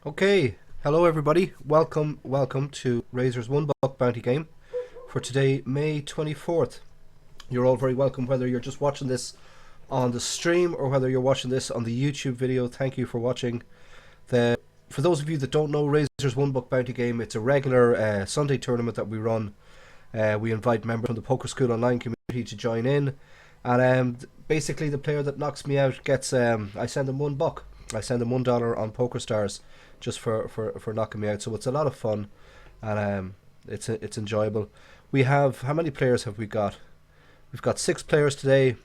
Okay, hello everybody. Welcome to Razor's One Buck Bounty Game for today, May 24th. You're all very welcome, whether you're just watching this on the stream or whether you're watching this on the YouTube video. Thank you for watching. For those of you that don't know, Razor's One Buck Bounty Game, it's a regular Sunday tournament that we run. We invite members from the Poker School Online community to join in, and basically the player that knocks me out gets I send them $1. I send them $1 on PokerStars just for knocking me out. So it's a lot of fun, and it's enjoyable. We have, how many players have we got? We've got 6 players today.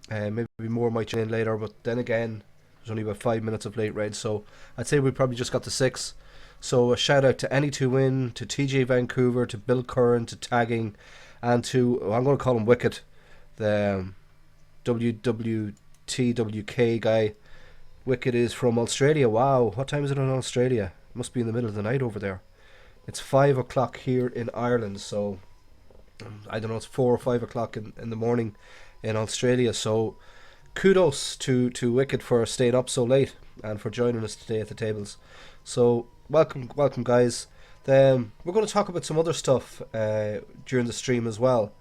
Maybe more might join in later, but then again, there's only about 5 minutes of late raid, so I'd say we probably just got the 6. So a shout out to Any2Win, to TJ Vancouver, to Bill Curran, to Tagging, and to, I'm going to call him Wicket, the WWTWK guy. Wicket is from Australia. Wow, what time is it in Australia? It must be in the middle of the night over there. It's 5 o'clock here in Ireland, so I don't know, it's 4 or 5 o'clock in the morning in Australia. So kudos to Wicket for staying up so late and for joining us today at the tables. So welcome guys. We're going to talk about some other stuff during the stream as well,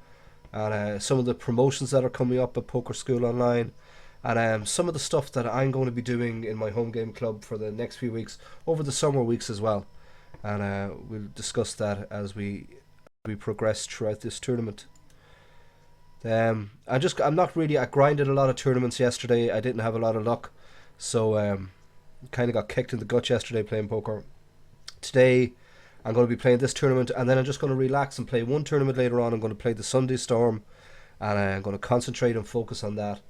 and some of the promotions that are coming up at Poker School Online, and some of the stuff that I'm going to be doing in my home game club for the next few weeks, over the summer weeks as well. And we'll discuss that as we progress throughout this tournament. I grinded a lot of tournaments yesterday. I didn't have a lot of luck, so kind of got kicked in the gut yesterday playing poker. Today I'm going to be playing this tournament, and then I'm just going to relax and play one tournament later on. I'm going to play the Sunday Storm, and I'm going to concentrate and focus on that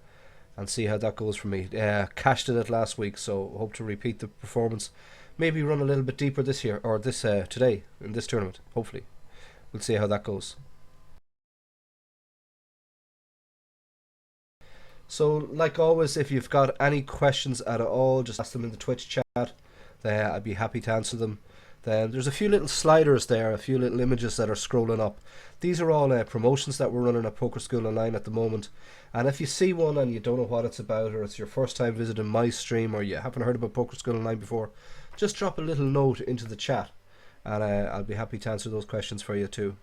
and see how that goes for me. Cashed in it last week, so hope to repeat the performance. Maybe run a little bit deeper this year, or this today in this tournament. Hopefully, we'll see how that goes. So, like always, if you've got any questions at all, just ask them in the Twitch chat. I'd be happy to answer them. Then there's a few little sliders there, a few little images that are scrolling up. These are all promotions that we're running at Poker School Online at the moment. And if you see one and you don't know what it's about, or it's your first time visiting my stream, or you haven't heard about Poker School Online before, just drop a little note into the chat, and I'll be happy to answer those questions for you too.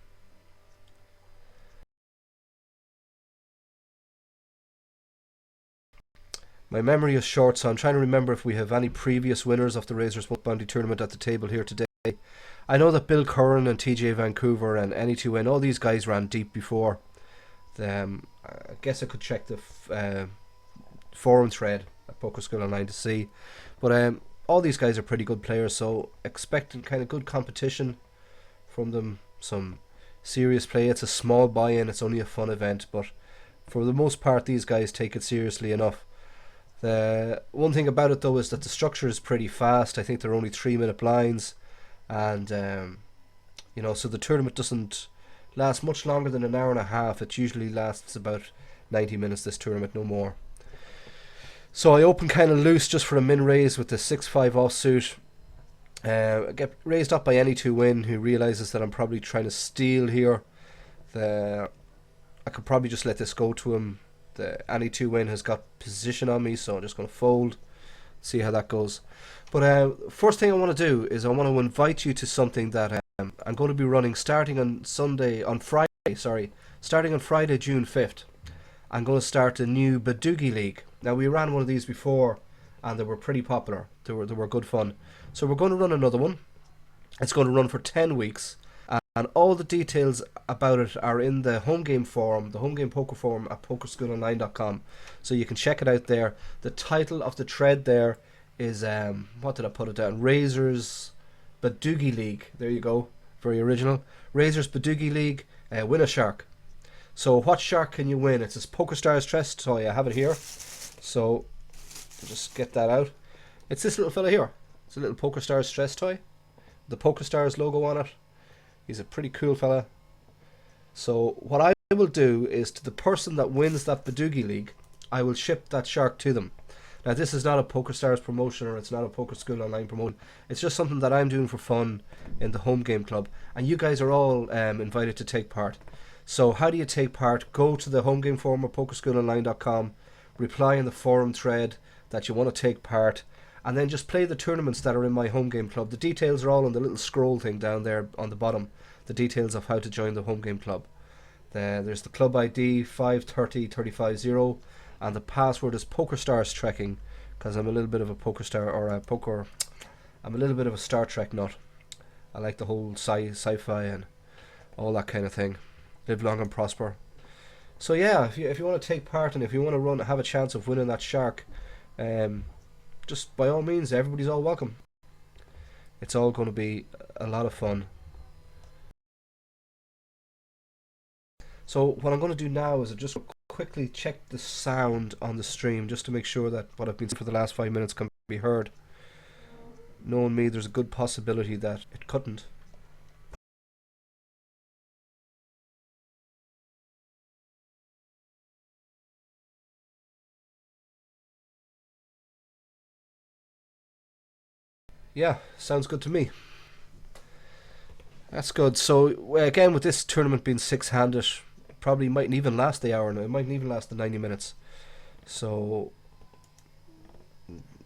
My memory is short, so I'm trying to remember if we have any previous winners of the Razor's Bounty Tournament at the table here today. I know that Bill Curran and TJ Vancouver and Any2Win, all these guys ran deep before. I guess I could check the forum thread at Poker School Online to see. But all these guys are pretty good players, so expecting kind of good competition from them. Some serious play. It's a small buy-in, it's only a fun event, but for the most part these guys take it seriously enough. The one thing about it though is that the structure is pretty fast. I think they're only 3-minute blinds, and so the tournament doesn't last much longer than an hour and a half. It usually lasts about 90 minutes, this tournament, no more. So I open kind of loose just for a min raise with the 6-5 offsuit. I get raised up by Any2Win, who realizes that I'm probably trying to steal here. I could probably just let this go to him. The Any2Win has got position on me, so I'm just going to fold, see how that goes. But first thing I want to do is I want to invite you to something that I'm going to be running starting on Friday, June 5th. I'm going to start a new Badoogie League. Now, we ran one of these before, and they were pretty popular. They were good fun. So we're going to run another one. It's going to run for 10 weeks. And all the details about it are in the home game forum, the home game poker forum at pokerschoolonline.com. So you can check it out there. The title of the thread there is, what did I put it down? Razor's Badoogie League. There you go. Very original. Razor's Badoogie League. Win a shark. So what shark can you win? It's this PokerStars chest toy. I have it here. So just get that out. It's this little fella here. It's a little PokerStars stress toy. The PokerStars logo on it. He's a pretty cool fella. So what I will do is, to the person that wins that Badoogie League, I will ship that shark to them. Now, this is not a PokerStars promotion, or it's not a Poker School Online promotion. It's just something that I'm doing for fun in the home game club, and you guys are all invited to take part. So how do you take part? Go to the home game forum at pokerschoolonline.com, reply in the forum thread that you want to take part, and then just play the tournaments that are in my home game club. The details are all on the little scroll thing down there on the bottom. The details of how to join the home game club. There's the club ID 530350, and the password is PokerStars Trekking, because I'm a little bit of a I'm a little bit of a Star Trek nut. I like the whole sci-fi and all that kind of thing. Live long and prosper. So yeah, if you want to take part and if you want to have a chance of winning that shark, just by all means, everybody's all welcome. It's all going to be a lot of fun. So what I'm going to do now is just quickly check the sound on the stream just to make sure that what I've been saying for the last 5 minutes can be heard. Knowing me, there's a good possibility that it couldn't. Yeah, sounds good to me. That's good. So again, with this tournament being six-handed, probably mightn't even last the hour now. It mightn't even last the 90 minutes. So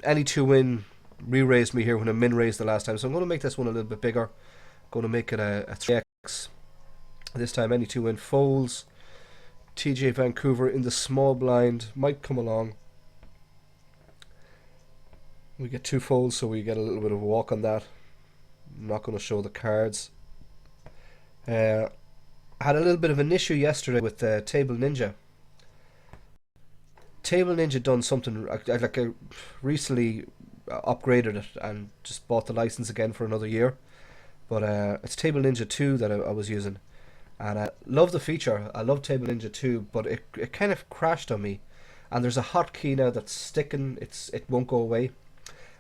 any two win re-raised me here when I min-raised the last time. So I'm going to make this one a little bit bigger. I'm going to make it a 3x. This time any two win folds. TJ Vancouver in the small blind might come along. We get two folds, so we get a little bit of a walk on that. I'm not going to show the cards. I had a little bit of an issue yesterday with Table Ninja. Table Ninja done something I recently upgraded it and just bought the license again for another year. But it's Table Ninja 2 that I was using, and I love the feature. I love Table Ninja 2, but it kind of crashed on me. And there's a hotkey now that's sticking. It won't go away.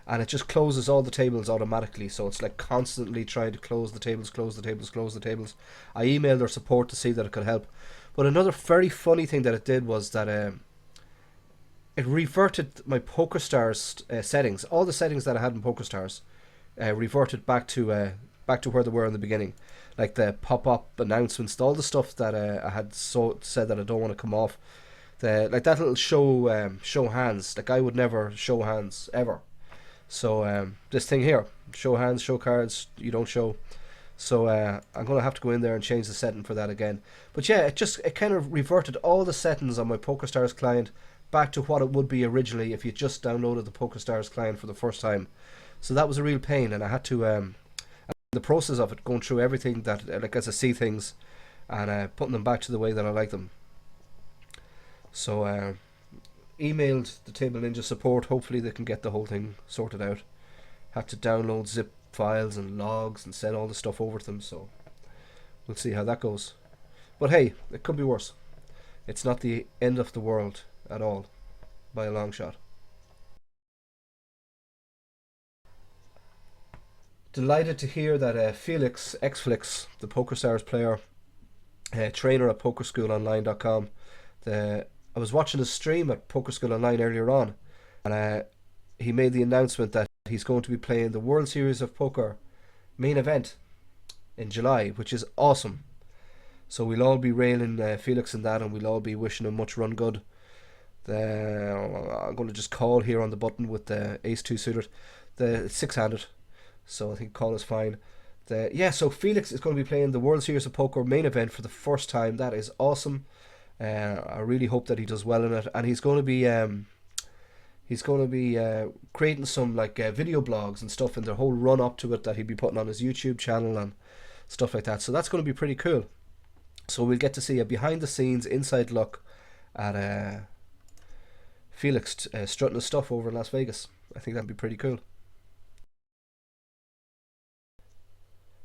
And it just closes all the tables automatically, so it's like constantly trying to close the tables, close the tables, close the tables. I emailed their support to see that it could help. But another very funny thing that it did was that it reverted my PokerStars settings. All the settings that I had in PokerStars reverted back to where they were in the beginning. Like the pop-up announcements, all the stuff that I had said that I don't want to come off. Like that little show hands. Like I would never show hands, ever. So this thing here, show hands, show cards, you don't show. So I'm going to have to go in there and change the setting for that again. But yeah, it kind of reverted all the settings on my PokerStars client back to what it would be originally if you just downloaded the PokerStars client for the first time. So that was a real pain, and I had to the process of it, going through everything that like as I see things and putting them back to the way that I like them. So emailed the Table Ninja support. Hopefully they can get the whole thing sorted out. Had to download zip files and logs and send all the stuff over to them, so we'll see how that goes. But hey, it could be worse. It's not the end of the world at all, by a long shot. Delighted to hear that Felix Xflix, the PokerStars player, trainer at PokerSchoolOnline.com, I was watching a stream at PokerSchool Online earlier on, and he made the announcement that he's going to be playing the World Series of Poker main event in July, which is awesome. So we'll all be railing Felix in that, and we'll all be wishing him much run good. I'm going to just call here on the button with the ace-2 suited, the six-handed, so I think call is fine. So Felix is going to be playing the World Series of Poker main event for the first time. That is awesome. I really hope that he does well in it, and he's going to be creating some video blogs and stuff in the whole run up to it that he'll be putting on his YouTube channel and stuff like that. So that's going to be pretty cool. So we'll get to see a behind the scenes inside look at Felix strutting his stuff over in Las Vegas. I think that'd be pretty cool.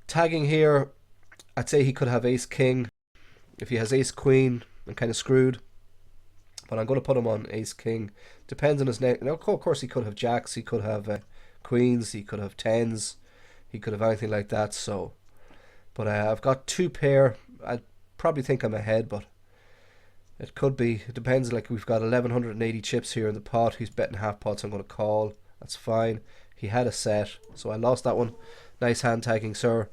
Tagging here, I'd say he could have ace king. If he has ace queen, I'm kind of screwed. But I'm going to put him on ace king. Depends on his neck. Now, of course, he could have jacks. He could have queens. He could have tens. He could have anything like that. So, but I've got two pair. I probably think I'm ahead, but it could be. It depends. Like we've got 1180 chips here in the pot. He's betting half pots. I'm going to call. That's fine. He had a set, so I lost that one. Nice hand tagging, sir.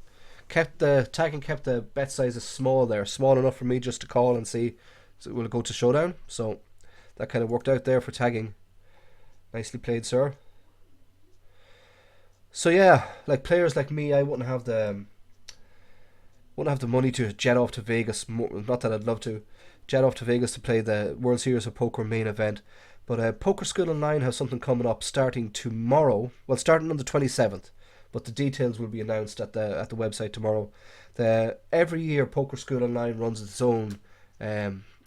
Kept the bet sizes small there, small enough for me just to call and see. So will it go to showdown? So that kind of worked out there for tagging. Nicely played, sir. So yeah, like players like me, I wouldn't have the money to jet off to Vegas. Not that I'd love to jet off to Vegas to play the World Series of Poker main event. But Poker School Online has something coming up starting tomorrow. Well, starting on the 27th, but the details will be announced at the website tomorrow. Every year Poker School Online runs its own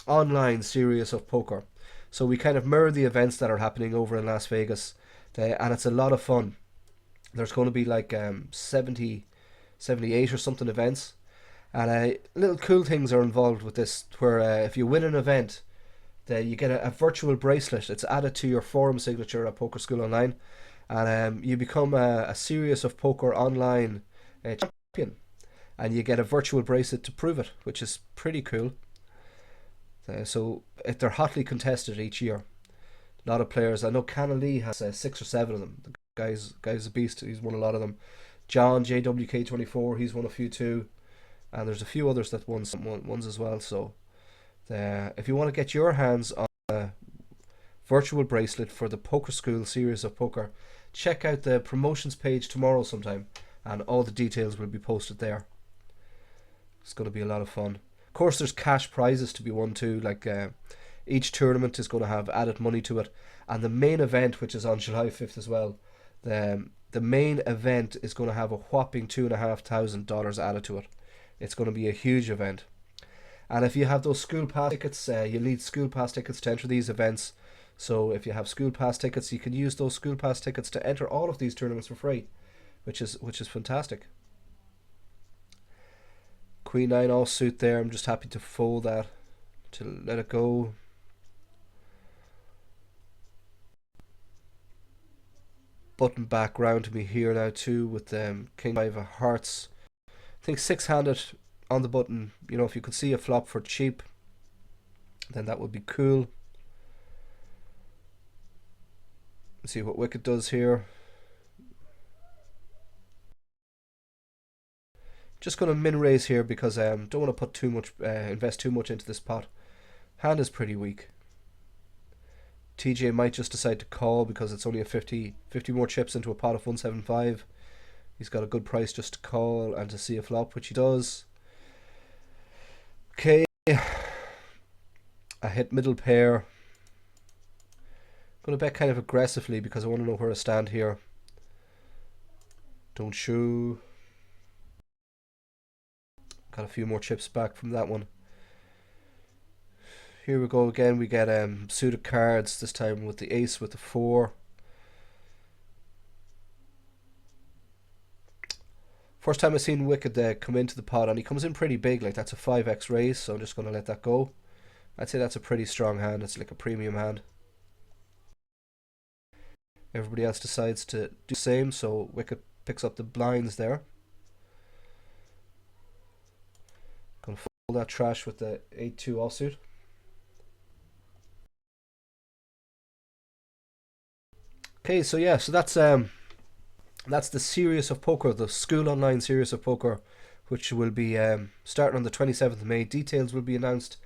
online series of poker. So we kind of mirror the events that are happening over in Las Vegas, and it's a lot of fun. There's going to be like 70, 78 or something events, and little cool things are involved with this. Where if you win an event, you get a virtual bracelet. It's added to your forum signature at Poker School Online, and you become a Series of Poker online champion, and you get a virtual bracelet to prove it, which is pretty cool. So they're hotly contested each year. A lot of players. I know Cannon Lee has 6 or 7 of them. The guy's a beast. He's won a lot of them. John JWK24, he's won a few too, and there's a few others that won some ones as well. So if you want to get your hands on a virtual bracelet for the Poker School Series of Poker, check out the promotions page tomorrow sometime, and all the details will be posted there. It's going to be a lot of fun. Of course, there's cash prizes to be won too. Like each tournament is going to have added money to it, and the main event, which is on July 5th as well, the main event is going to have a whopping $2,500 added to it. It's going to be a huge event. And if you have those school pass tickets, you'll need school pass tickets to enter these events. So if you have school pass tickets, you can use those school pass tickets to enter all of these tournaments for free, which is fantastic. Queen 9 offsuit there. I'm just happy to fold that, to let it go. Button back round to me here now too with King 5 of Hearts. I think 6-handed on the button. You know, if you could see a flop for cheap, then that would be cool. Let's see what Wicket does here. Just going to min raise here because don't want to put too much, invest too much into this pot. Hand is pretty weak. TJ might just decide to call because it's only a 50 more chips into a pot of 175. He's got a good price just to call and to see a flop, which he does. Okay, I hit middle pair. I'm going to bet kind of aggressively because I want to know where I stand here. Don't show. Got a few more chips back from that one. Here we go again. We get suited cards, this time with the ace with the 4. First time I've seen Wicked come into the pot, and he comes in pretty big. Like, that's a 5x raise, so I'm just going to let that go. I'd say that's a pretty strong hand. It's like a premium hand. Everybody else decides to do the same, so Wicked picks up the blinds there. Gonna fold that trash with the 8-2 offsuit. Okay, so yeah, so that's the Series of Poker, the School Online Series of Poker, which will be starting on the 27th of May. Details will be announced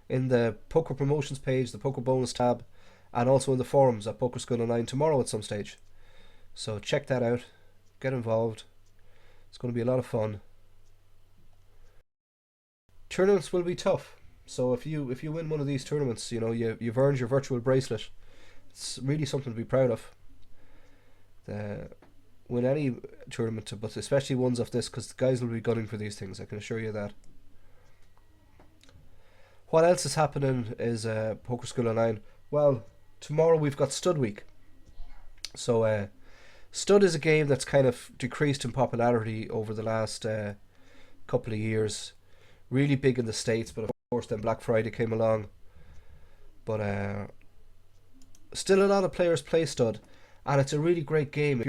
in the Poker Promotions page, the Poker Bonus tab, and also in the forums at Poker School Online tomorrow at some stage. So check that out, get involved. It's going to be a lot of fun. Tournaments will be tough, so if you win one of these tournaments, you know you've earned your virtual bracelet. It's really something to be proud of. Win any tournament, but especially ones of this, because the guys will be gunning for these things, I can assure you that. What else is happening is Poker School Online. Well, tomorrow we've got Stud Week. So Stud is a game that's kind of decreased in popularity over the last couple of years. Really big in the States, but of course then Black Friday came along. But still a lot of players play Stud, and it's a really great game if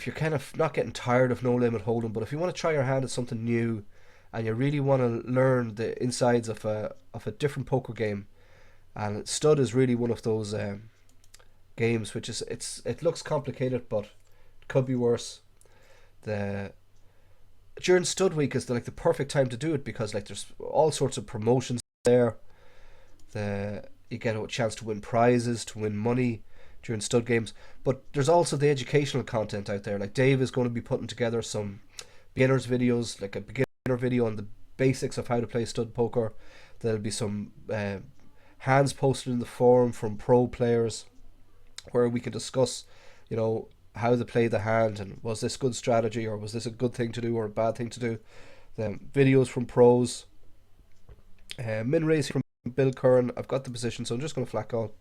you're kind of not getting tired of No Limit Hold'em, but if you want to try your hand at something new and you really want to learn the insides of a different poker game, and Stud is really one of those games which is it looks complicated, but it could be worse. During Stud Week is the perfect time to do it because like there's all sorts of promotions there. You get a chance to win prizes, to win money during stud games. But there's also the educational content out there. Like Dave is going to be putting together some beginners videos, like a beginner video on the basics of how to play stud poker. There'll be some hands posted in the forum from pro players where we can discuss, how they play the hand and was this good strategy or was this a good thing to do or a bad thing to do. The videos from pros, min raising from Bill Curran. I've got the position, so I'm just going to flat call.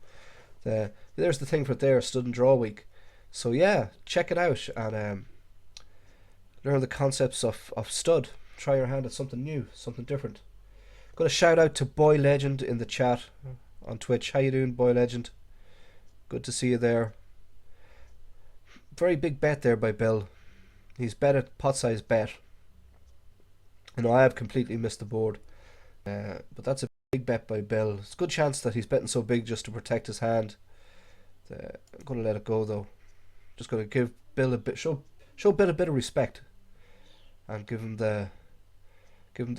There's the thing for there, stud and draw week. So yeah, check it out and learn the concepts of stud. Try your hand at something new, something different. Got a shout out to Boy Legend in the chat on Twitch. How you doing, Boy Legend? Good to see you there. Very big bet there by Bill. He's bet at pot size bet. I have completely missed the board. But that's a big bet by Bill. It's a good chance that he's betting so big just to protect his hand. I'm going to let it go though. Just going to give Bill a bit, show Bill a bit of respect, and give him the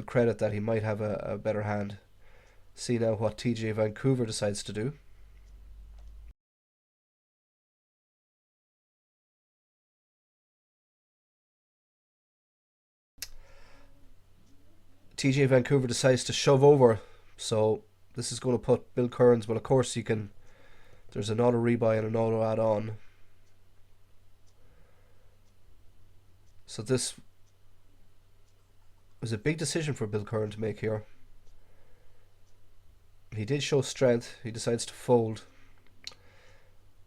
credit that he might have a better hand. See now what TJ Vancouver decides to do. TJ Vancouver decides to shove over, so this is going to put Bill Curran's. Well, of course you can. There's an auto rebuy and an auto add on. So this was a big decision for Bill Curran to make here. He did show strength. He decides to fold.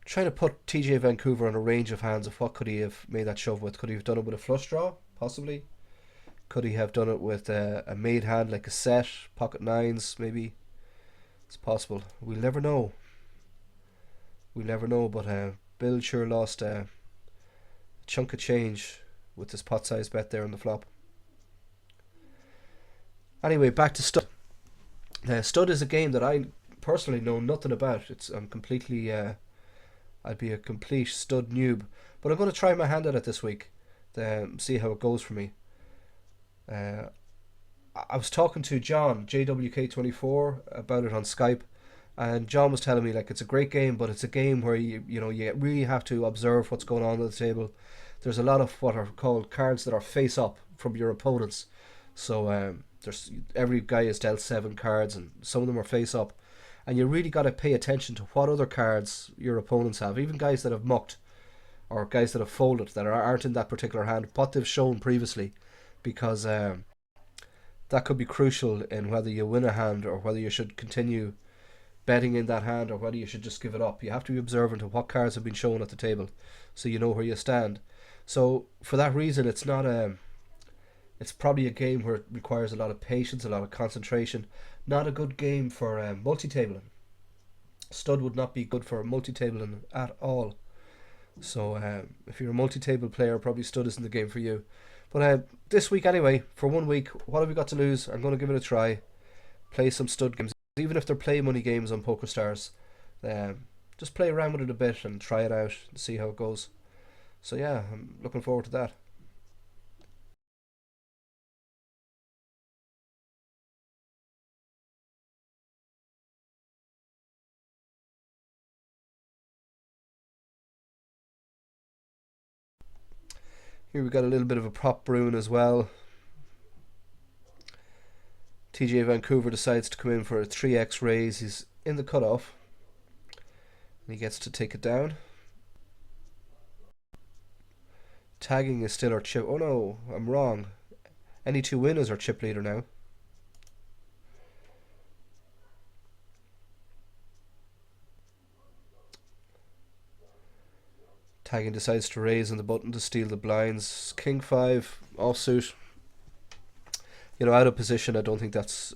Trying to put TJ Vancouver on a range of hands of what could he have made that shove with. Could he have done it with a flush draw? Possibly. Could he have done it with a made hand like a set, pocket nines maybe? It's possible. We'll never know. We'll never know, but Bill sure lost a chunk of change with this pot size bet there on the flop. Anyway, back to stud. Stud is a game that I personally know nothing about. I'm completely I'd be a complete stud noob, but I'm going to try my hand at it this week. See how it goes for me. I was talking to John JWK24 about it on Skype, and John was telling me like it's a great game, but it's a game where you really have to observe what's going on at the table. There's a lot of what are called cards that are face up from your opponents. So there's every guy is dealt 7 cards, and some of them are face up, and you really got to pay attention to what other cards your opponents have. Even guys that have mucked or guys that have folded that aren't in that particular hand, what they've shown previously, because that could be crucial in whether you win a hand or whether you should continue betting in that hand or whether you should just give it up. You have to be observant of what cards have been shown at the table, so you know where you stand. So for that reason, it's not it's probably a game where it requires a lot of patience, a lot of concentration. Not a good game for multi-tabling. Stud would not be good for multi-tabling at all. So if you're a multi-table player, probably stud isn't the game for you. But this week anyway, for 1 week, what have we got to lose? I'm going to give it a try. Play some stud games, even if they're play money games on PokerStars. Just play around with it a bit and try it out and see how it goes. So yeah, I'm looking forward to that. Here we got a little bit of a prop brewing as well. TJ Vancouver decides to come in for a 3x raise. He's in the cutoff. And he gets to take it down. Tagging is still our chip. Oh no, I'm wrong. Any 2 winners are chip leader now. Tagging decides to raise on the button to steal the blinds. King 5 offsuit. Out of position. I don't think that's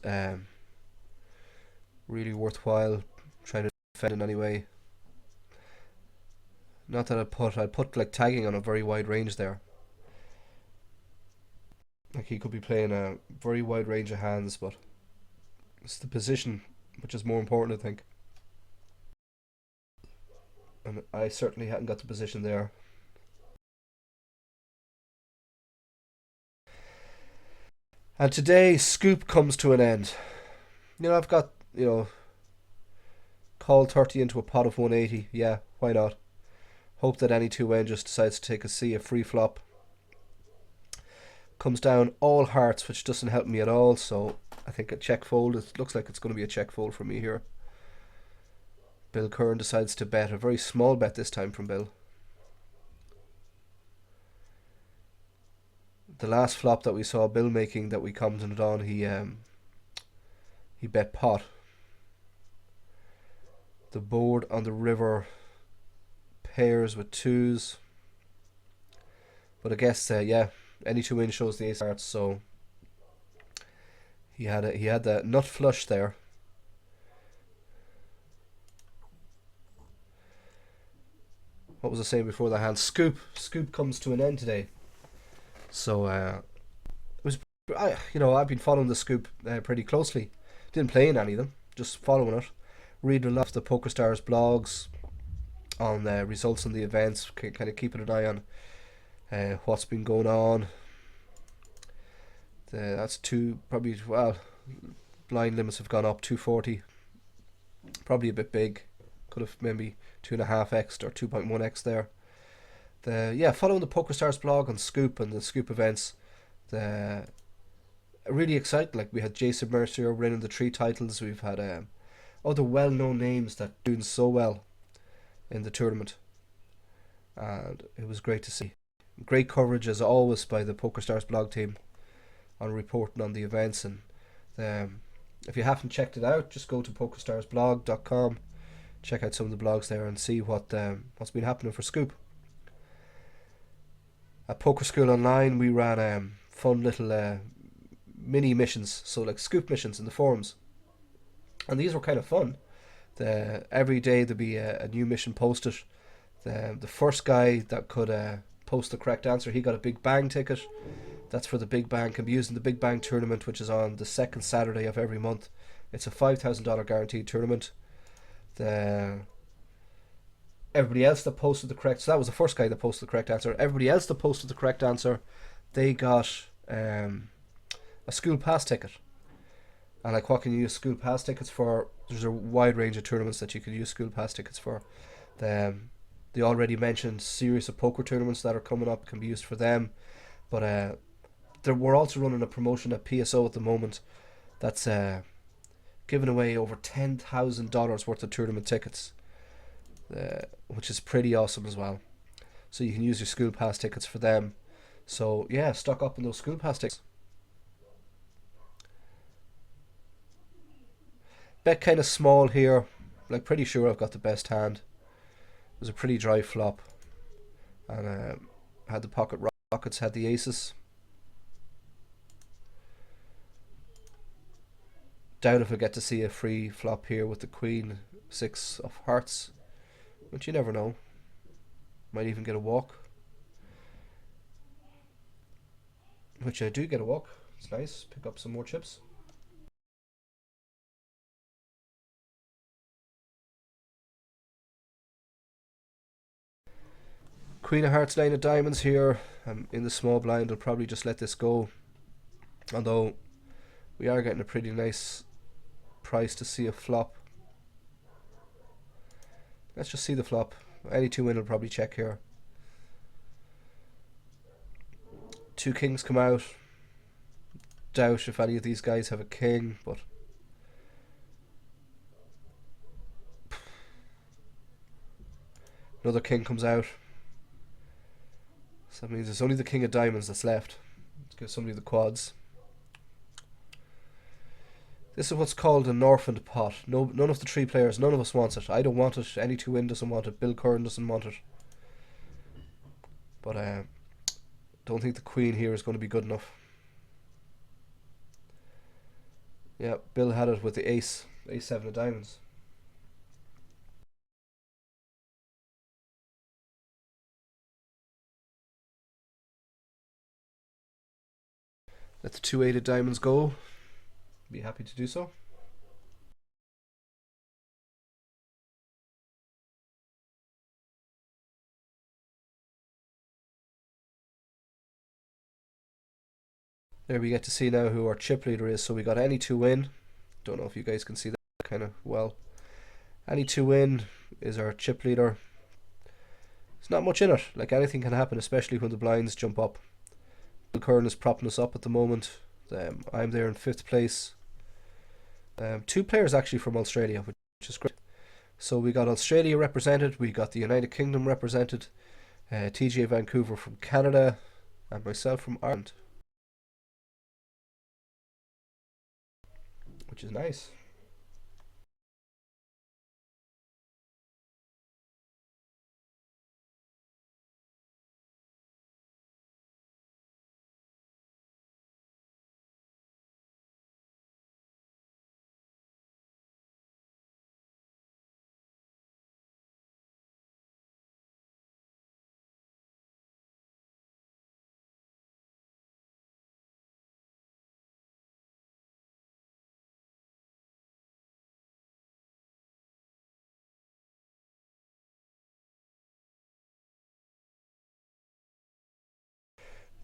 really worthwhile trying to defend in any way. Not that I'd put like tagging on a very wide range there. Like he could be playing a very wide range of hands, but it's the position which is more important, I think. And I certainly hadn't got the position there. And today, Scoop comes to an end. I've got, call 30 into a pot of 180. Yeah, Why not? Hope that any 2-win just decides to take a free flop. Comes down all hearts, which doesn't help me at all, so I think a check fold. It looks like it's going to be a check fold for me here. Bill Curran decides to bet, a very small bet this time from Bill. The last flop that we saw Bill making that we commented on, he bet pot. The board on the river pairs with twos, but I guess yeah, any 2-win shows the ace of hearts, so he had the nut flush there. What was I saying before the hand? Scoop comes to an end today, so it was, I've been following the Scoop pretty closely. Didn't play in any of them, just following it, reading a lot of the PokerStars blogs on the results and the events, kind of keeping an eye on what's been going on. That's probably, well, blind limits have gone up 240, probably a bit big. Could have maybe 2.5x or 2.1x there. Following the PokerStars blog on Scoop and the Scoop events, really exciting. Like, we had Jason Mercier winning the 3 titles. We've had other well-known names that are doing so well in the tournament, and it was great to see. Great coverage as always by the PokerStars blog team on reporting on the events. And if you haven't checked it out, just go to pokerstarsblog.com, check out some of the blogs there and see what's been happening for Scoop. At Poker School Online, we ran fun little mini missions, so like Scoop missions in the forums, and these were kind of fun. Every day there'd be a new mission posted. The first guy that could post the correct answer, he got a Big Bang ticket. That's for the Big Bang, can be used in the Big Bang tournament, which is on the second Saturday of every month. It's a $5,000 guaranteed tournament. Everybody else that posted the correct, so that was the first guy that posted the correct answer. Everybody else that posted the correct answer, they got a school pass ticket. And like, what can you use school pass tickets for? There's a wide range of tournaments that you can use school pass tickets for. The already mentioned series of poker tournaments that are coming up can be used for them. But we're also running a promotion at PSO at the moment that's giving away over $10,000 worth of tournament tickets, which is pretty awesome as well. So you can use your school pass tickets for them. So yeah, stock up on those school pass tickets. Bet kind of small here. Like, pretty sure I've got the best hand. It was a pretty dry flop, and had the pocket rockets, had the aces. Doubt if I get to see a free flop here with the Queen 6 of hearts, but you never know. Might even get a walk, which I do get a walk. It's nice. Pick up some more chips. Queen of hearts, 9 of diamonds here. I'm in the small blind. I'll probably just let this go, although we are getting a pretty nice price to see a flop. Let's just see the flop. Any 2-win will probably check here. 2 kings come out. Doubt if any of these guys have a king, but another king comes out. So that means there's only the king of diamonds that's left. Let's give somebody the quads. This is what's called an orphaned pot. None of the 3 players, none of us wants it. I don't want it. Any 2-win doesn't want it. Bill Curran doesn't want it. But don't think the queen here is going to be good enough. Yeah, Bill had it with the ace 7 of diamonds. Let the 2 8 of diamonds go. Be happy to do so. There we get to see now who our chip leader is. So we got any 2-win. Don't know if you guys can see that kind of well. Any 2-win is our chip leader. There's not much in it. Like, anything can happen, especially when the blinds jump up. Bill Curran is propping us up at the moment. I'm there in 5th place. Two players actually from Australia, which is great. So we got Australia represented, we got the United Kingdom represented, TJ Vancouver from Canada, and myself from Ireland, which is nice.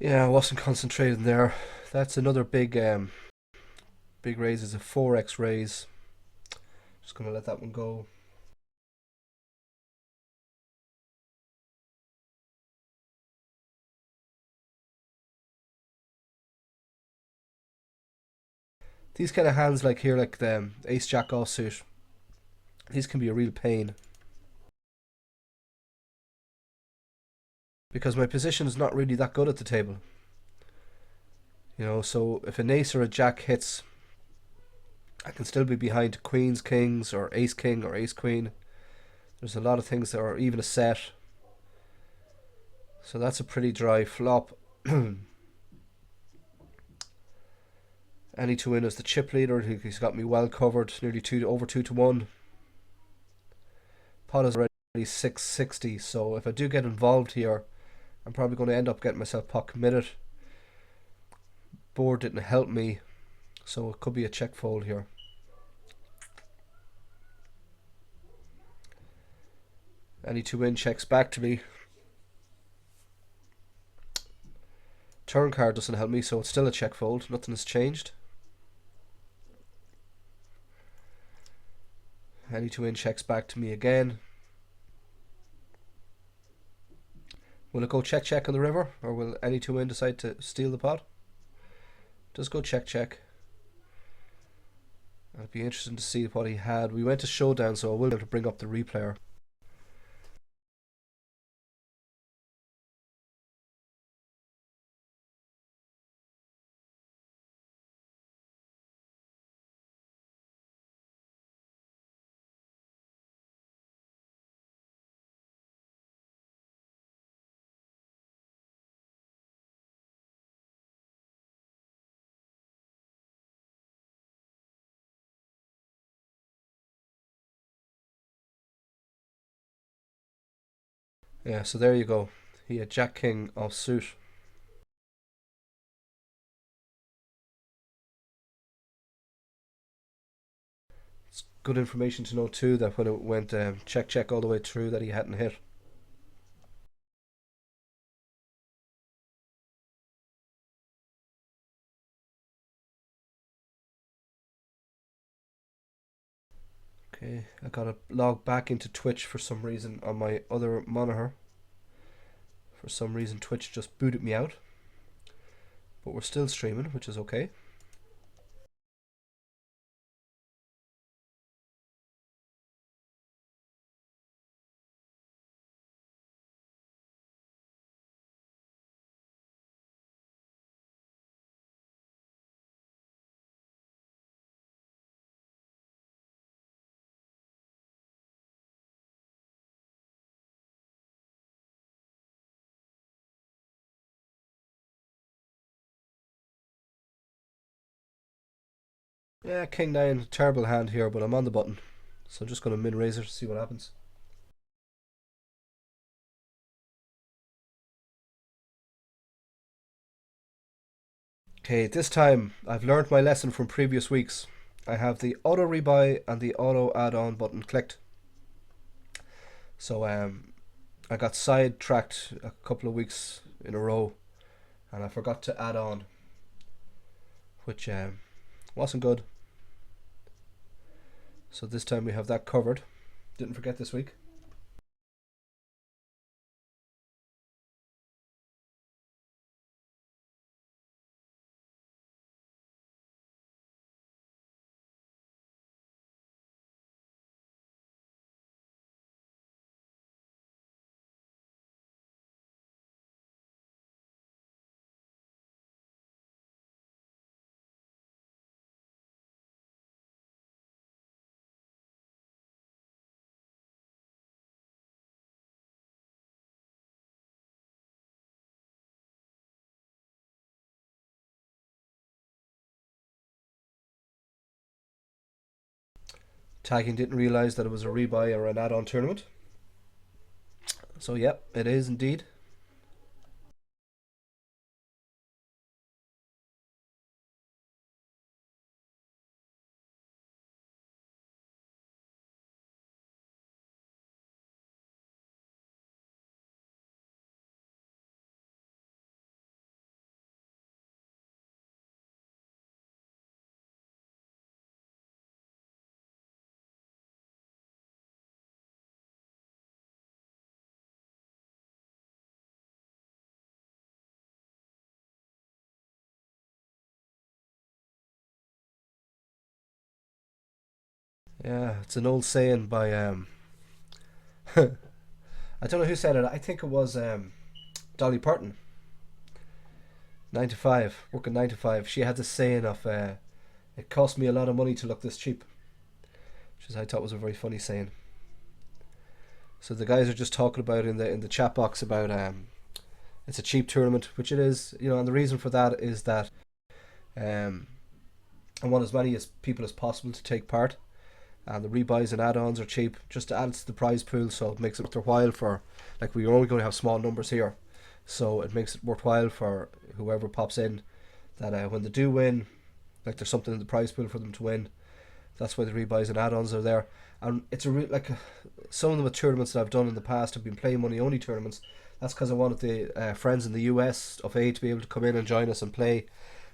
Yeah, I wasn't concentrating there. That's another big raise, is a 4x raise. Just gonna let that one go. These kind of hands like here, like the ace jack offsuit, these can be a real pain. Because my position is not really that good at the table. You know, so if an ace or a jack hits, I can still be behind queens, kings, or ace king or ace queen. There's a lot of things that are even a set. So that's a pretty dry flop. Any to win as the chip leader. He's got me well covered, nearly over 2-1. Pot is already 660, so if I do get involved here, I'm probably going to end up getting myself pot committed. Board didn't help me, so it could be a check fold here. Any to win checks back to me. Turn card doesn't help me, so it's still a check fold. Nothing has changed. Any to win checks back to me again. Will it go check check on the river, or will any to win decide to steal the pot? Does go check check. It'd be interesting to see what he had. We went to showdown, so I will be able to bring up the replayer. Yeah, so there you go. He had Jack King off suit. It's good information to know too that when it went check check all the way through, that he hadn't hit. Okay, I gotta log back into Twitch for some reason on my other monitor. For some reason Twitch just booted me out. But we're still streaming, which is okay. Yeah, King 9, terrible hand here, but I'm on the button. So I'm just going to min raise it to see what happens. Okay, this time I've learned my lesson from previous weeks. I have the auto rebuy and the auto add-on button clicked. So I got sidetracked a couple of weeks in a row and I forgot to add on, which wasn't good. So this time we have that covered. Didn't forget this week. Tagging didn't realise that it was a rebuy or an add-on tournament. So yep, it is indeed. Yeah, it's an old saying by I don't know who said it. I think it was Dolly Parton. 9 to 5, working 9 to 5. She had this saying of "It cost me a lot of money to look this cheap," which is I thought was a very funny saying. So the guys are just talking about in the chat box about it's a cheap tournament, which it is, and the reason for that is that um, I want as many as people as possible to take part, and the rebuys and add-ons are cheap, just to add to the prize pool, so it makes it worthwhile for, like, we're only going to have small numbers here, so it makes it worthwhile for whoever pops in, that when they do win, like, there's something in the prize pool for them to win. That's why the rebuys and add-ons are there. And it's some of the tournaments that I've done in the past have been play money only tournaments. That's because I wanted the friends in the US of A to be able to come in and join us and play.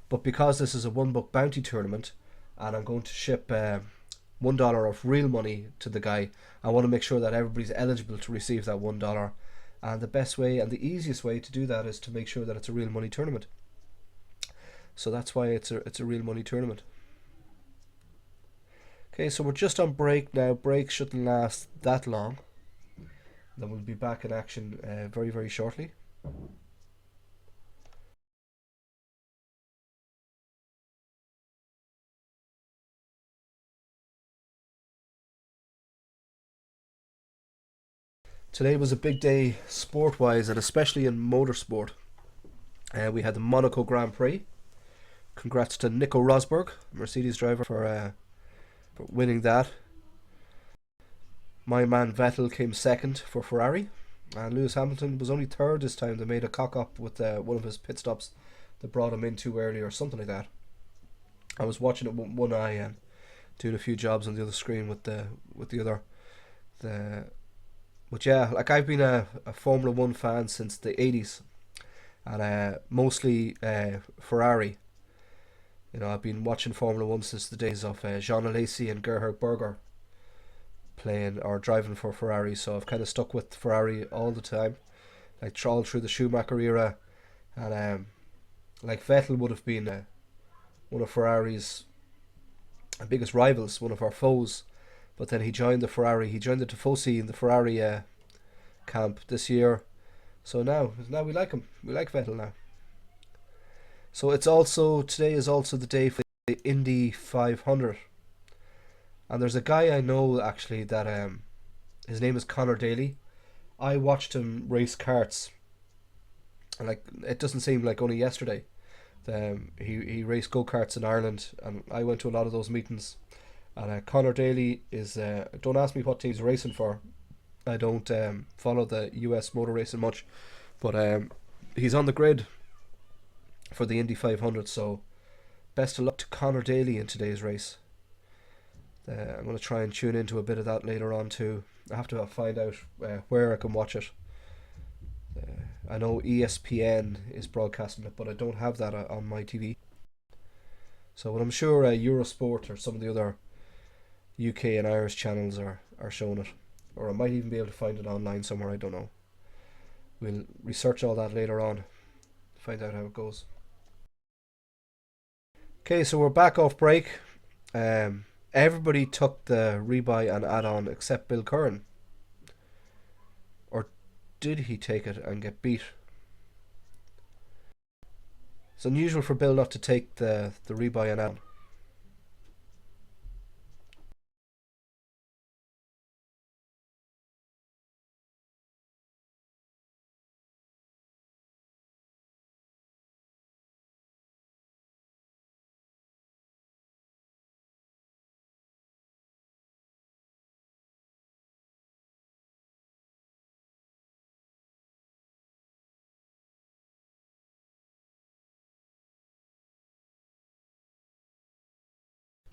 But because this is a one book bounty tournament, and I'm going to ship $1 of real money to the guy, I want to make sure that everybody's eligible to receive that $1. And the best way and the easiest way to do that is to make sure that it's a real money tournament. So that's why it's a real money tournament. Okay, so we're just on break now. Break shouldn't last that long. Then we'll be back in action very, very shortly. Today was a big day sport-wise, and especially in motorsport. We had the Monaco Grand Prix. Congrats to Nico Rosberg, Mercedes driver, for winning that. My man Vettel came second for Ferrari, and Lewis Hamilton was only third this time. They made a cock up with one of his pit stops that brought him in too early or something like that. I was watching it with one eye and doing a few jobs on the other screen with the other. But yeah, like, I've been a Formula One fan since the 80s, and mostly Ferrari. I've been watching Formula One since the days of Jean Alesi and Gerhard Berger playing or driving for Ferrari. So I've kind of stuck with Ferrari all the time, like all through the Schumacher era, and like Vettel would have been one of Ferrari's biggest rivals, one of our foes. But then he joined the Ferrari. He joined the Tifosi in the Ferrari camp this year. So now we like him. We like Vettel now. So today is also the day for the Indy 500, and there's a guy I know actually that his name is Connor Daly. I watched him race karts, and like, it doesn't seem like only yesterday. He raced go karts in Ireland, and I went to a lot of those meetings. And Connor Daly is don't ask me what team he's racing for. I don't follow the US motor racing much, but he's on the grid for the Indy 500. So best of luck to Connor Daly in today's race. I'm going to try and tune into a bit of that later on too. I have to find out where I can watch it. I know ESPN is broadcasting it, but I don't have that on my TV. So, but I'm sure Eurosport or some of the other UK and Irish channels are showing it, or I might even be able to find it online somewhere. I don't know. We'll research all that later on, find out how it goes. Okay, so we're back off break. Everybody took the rebuy and add-on except Bill Curran, or did he take it and get beat? It's unusual for Bill not to take the rebuy and add-on.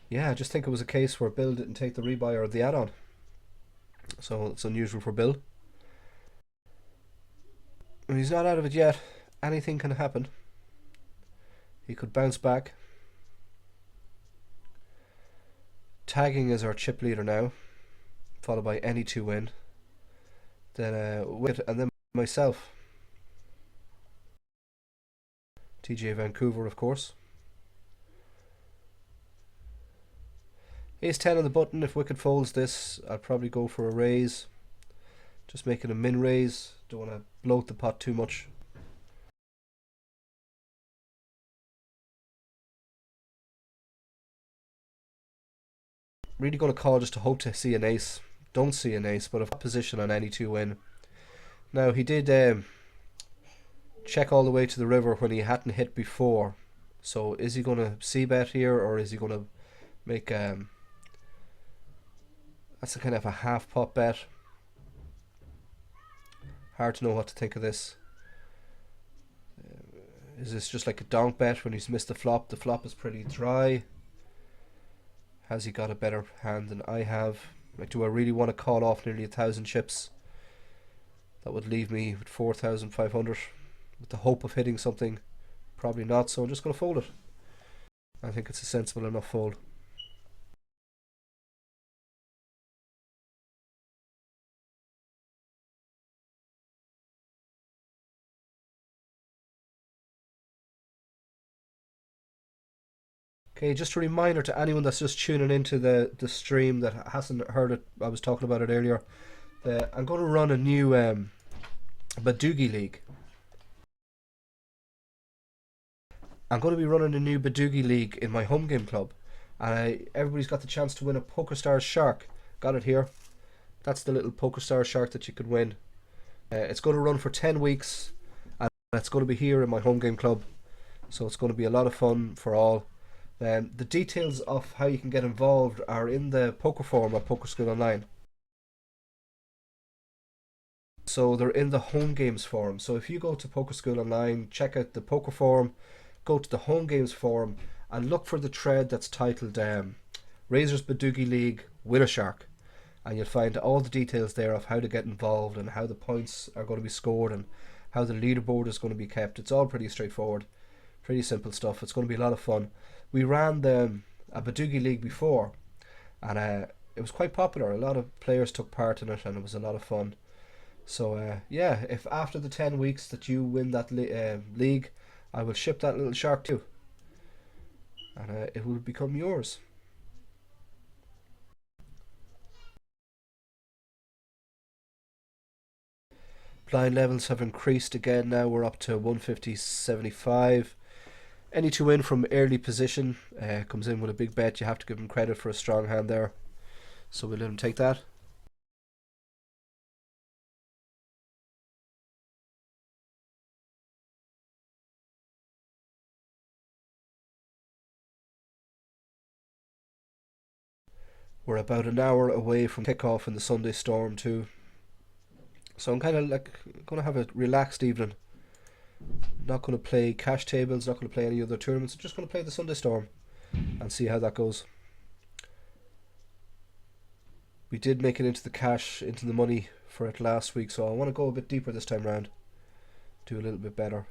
Yeah, I just think it was a case where Bill didn't take the rebuy or the add-on. So it's unusual for Bill. And he's not out of it yet. Anything can happen. He could bounce back. Tagging is our chip leader now, followed by any two win. Then Wit, and then myself. TJ Vancouver, of course. Ace 10 on the button. If Wicked folds this, I'll probably go for a raise. Just making a min raise. Don't want to bloat the pot too much. Really going to call just to hope to see an ace. Don't see an ace, but a position on any two win. Now he did check all the way to the river when he hadn't hit before. So is he going to c-bet here, or is he going to make that's a kind of a half pot bet. Hard to know what to think of this. Is this just like a donk bet when he's missed the flop? The flop is pretty dry. Has he got a better hand than I have? Like, do I really want to call off nearly 1,000 chips? That would leave me with 4,500 with the hope of hitting something. Probably not, so I'm just going to fold it. I think it's a sensible enough fold. Okay, just a reminder to anyone that's just tuning into the stream that hasn't heard it, I was talking about it earlier. I'm going to run a new Badugi League. I'm going to be running a new Badugi League in my home game club. And everybody's got the chance to win a PokerStars Shark. Got it here. That's the little PokerStars Shark that you could win. It's going to run for 10 weeks. And it's going to be here in my home game club. So it's going to be a lot of fun for all. The details of how you can get involved are in the poker forum at Poker School Online. So they're in the home games forum. So if you go to Poker School Online, check out the poker forum, go to the home games forum, and look for the thread that's titled Razor's Badugi League Winner Shark. And you'll find all the details there of how to get involved and how the points are going to be scored and how the leaderboard is going to be kept. It's all pretty straightforward, pretty simple stuff. It's going to be a lot of fun. We ran a Badugi League before, and it was quite popular. A lot of players took part in it, and it was a lot of fun. So yeah, if after the 10 weeks that you win that league, I will ship that little shark too, and it will become yours. Blind levels have increased again. Now we're up to 150.75. Any to win from early position comes in with a big bet. You have to give him credit for a strong hand there, so we'll let him take that. We're about an hour away from kickoff in the Sunday Storm too, so I'm kind of like going to have a relaxed evening. Not going to play cash tables, not going to play any other tournaments. I'm just going to play the Sunday Storm and see how that goes. We did make it into the cash, into the money for it last week, so I want to go a bit deeper this time round, do a little bit better.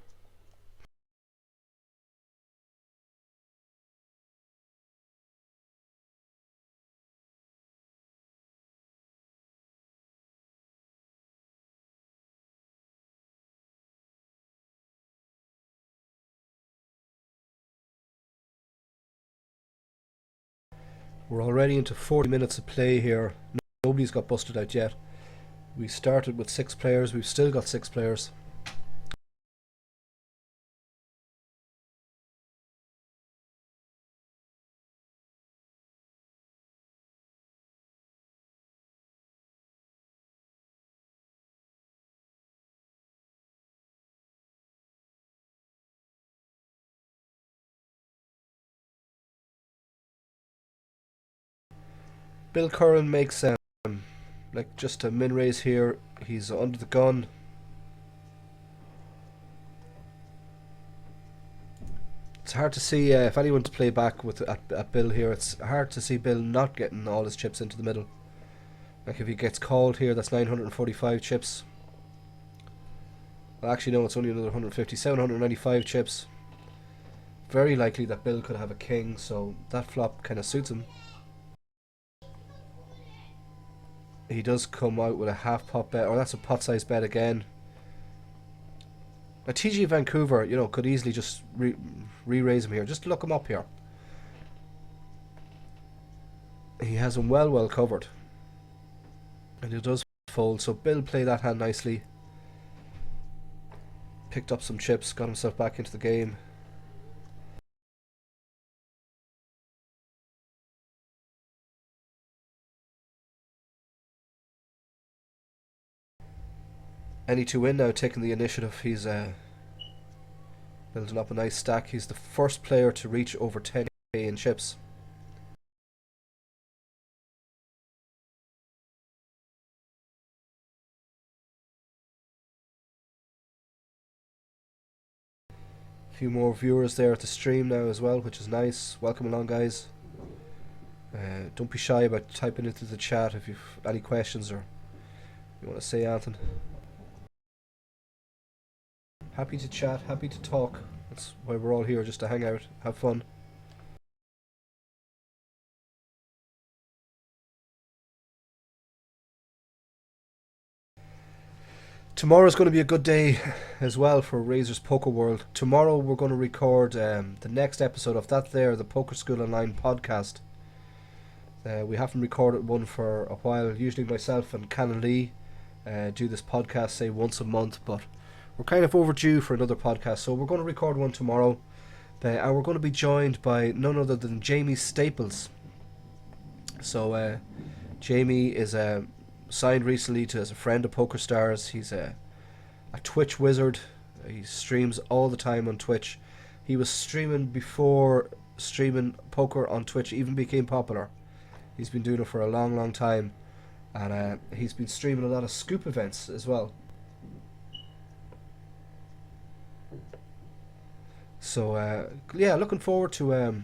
We're already into 40 minutes of play here. Nobody's got busted out yet. We started with 6 players, we've still got 6 players. Bill Curran makes like just a min raise here. He's under the gun. It's hard to see if anyone's play back with at Bill here. It's hard to see Bill not getting all his chips into the middle. Like if he gets called here, that's 945 chips. Well, actually no, it's only another 150, 795 chips. Very likely that Bill could have a king, so that flop kind of suits him. He does come out with a half pot bet, or that's a pot size bet again. Now TJ Vancouver, you know, could easily just re-raise him here. Just look him up here. He has him well covered. And he does fold, so Bill played that hand nicely. Picked up some chips, got himself back into the game. Any to win now, taking the initiative. He's building up a nice stack. He's the first player to reach over 10k in chips. A few more viewers there at the stream now as well, which is nice. Welcome along, guys. Don't be shy about typing into the chat if you've any questions or you want to say anything. Happy to chat, happy to talk. That's why we're all here, just to hang out, have fun. Tomorrow's going to be a good day as well for Razor's Poker World. Tomorrow we're going to record the next episode of that there, the Poker School Online podcast. We haven't recorded one for a while. Usually myself and Canon Lee do this podcast, say once a month, but we're kind of overdue for another podcast, so we're going to record one tomorrow. And we're going to be joined by none other than Jamie Staples. So Jamie is signed recently to as a friend of PokerStars. He's a Twitch wizard. He streams all the time on Twitch. He was streaming before streaming poker on Twitch even became popular. He's been doing it for a long time, and he's been streaming a lot of scoop events as well. So yeah, looking forward to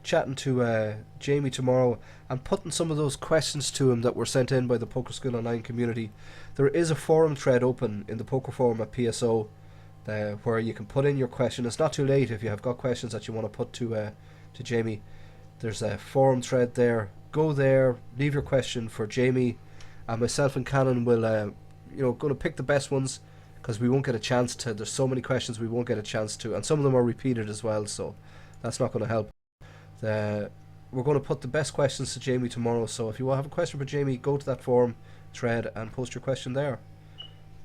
chatting to Jamie tomorrow and putting some of those questions to him that were sent in by the Poker School Online community. There is a forum thread open in the Poker Forum at PSO where you can put in your question. It's not too late if you have got questions that you want to put to Jamie. There's a forum thread there. Go there, leave your question for Jamie, and myself and Cannon will going to pick the best ones, because we won't get a chance to. There's so many questions we won't get a chance to, and some of them are repeated as well, so that's not going to help. We're going to put the best questions to Jamie tomorrow, so if you have a question for Jamie, go to that forum thread and post your question there,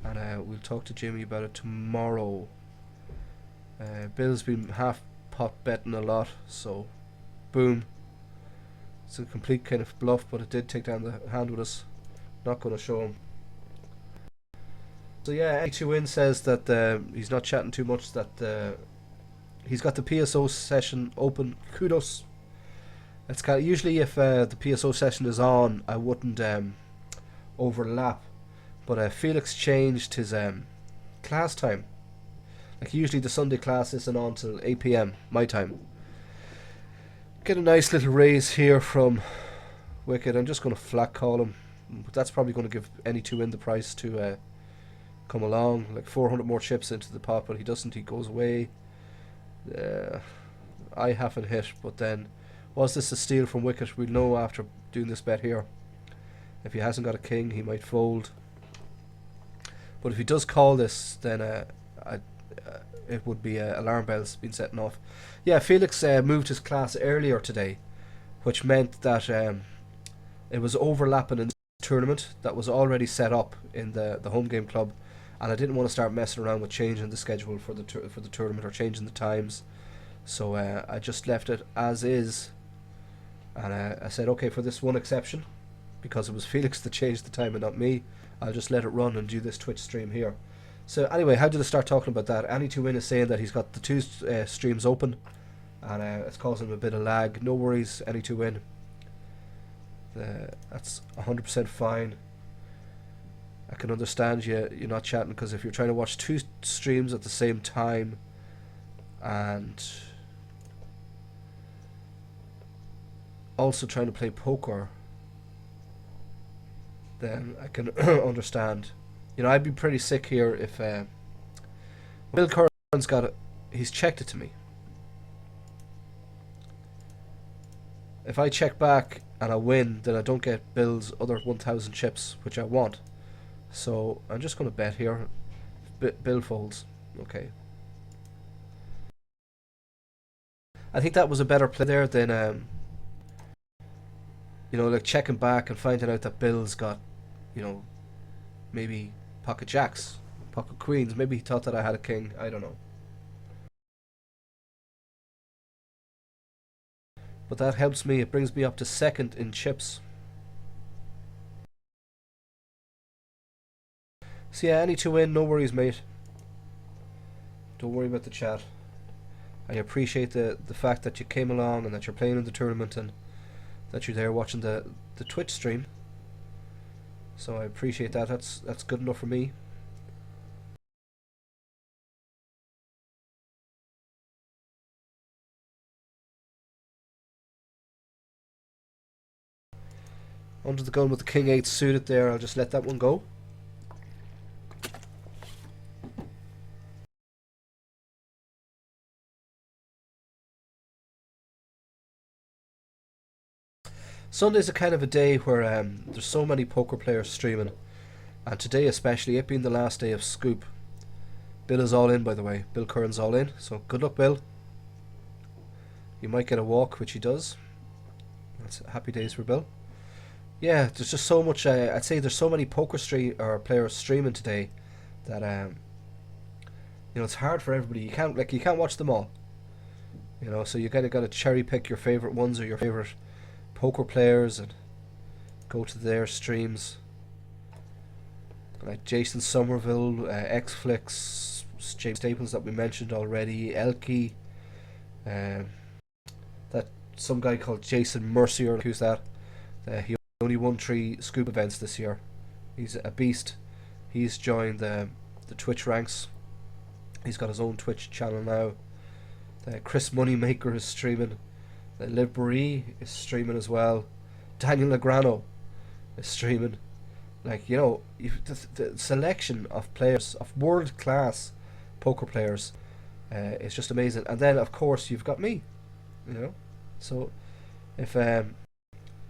and we'll talk to Jamie about it tomorrow. Bill's been half pot betting a lot, so boom. It's a complete kind of bluff, but it did take down the hand with us. Not going to show him. So yeah, Any2Win says that he's not chatting too much, that he's got the PSO session open. Kudos. It's kind of, usually if the PSO session is on, I wouldn't overlap, but Felix changed his class time. Like usually the Sunday class isn't on till 8 PM my time. Get a nice little raise here from Wicked. I'm just going to flat call him, but that's probably going to give Any2Win the price to come along. Like 400 more chips into the pot, but he doesn't. He goes away. I haven't hit, but then was this a steal from Wicket? We'll know after doing this bet here. If he hasn't got a king, he might fold, but if he does call this, then it would be alarm bells being setting off. Yeah, Felix moved his class earlier today, which meant that it was overlapping in the tournament that was already set up in the home game club, and I didn't want to start messing around with changing the schedule for the tournament or changing the times, so I just left it as is, and I said, okay, for this one exception, because it was Felix that changed the time and not me, I'll just let it run and do this Twitch stream here. So anyway, how did I start talking about that? Any2Win is saying that he's got the two streams open, and it's causing him a bit of lag. No worries, Any2Win. That's 100% fine. I can understand you're not chatting, because if you're trying to watch two streams at the same time and also trying to play poker, then I can understand. You know, I'd be pretty sick here if Bill Curran's got it. He's checked it to me. If I check back and I win, then I don't get Bill's other 1,000 chips, which I want. So I'm just going to bet here. Bill folds. Okay. I think that was a better play there than, you know, like checking back and finding out that Bill's got, you know, maybe pocket jacks, pocket queens. Maybe he thought that I had a king. I don't know. But that helps me. It brings me up to second in chips. So yeah, any to win, no worries, mate. Don't worry about the chat. I appreciate the fact that you came along and that you're playing in the tournament and that you're there watching the Twitch stream. So I appreciate that. That's good enough for me. Under the gun with the King 8 suited there. I'll just let that one go. Sunday's a kind of a day where there's so many poker players streaming, and today especially, it being the last day of Scoop. Bill is all in, by the way. Bill Curran's all in, so good luck, Bill. You might get a walk, which he does. That's happy days for Bill. Yeah, there's just so much. I'd say there's so many poker players streaming today that you know, it's hard for everybody. You can't watch them all. You know, so you kind of got to cherry pick your favorite ones or your favorite poker players and go to their streams. Like Jason Somerville, Xflix, James Staples that we mentioned already, Elkie, that some guy called Jason Mercier. Who's that? He only won 3 Scoop events this year. He's a beast. He's joined the Twitch ranks. He's got his own Twitch channel now. Chris Moneymaker is streaming. Liv Marie is streaming as well. Daniel Negreanu is streaming. Like, you know, the selection of players, of world class poker players, is just amazing. And then of course you've got me, you know. So if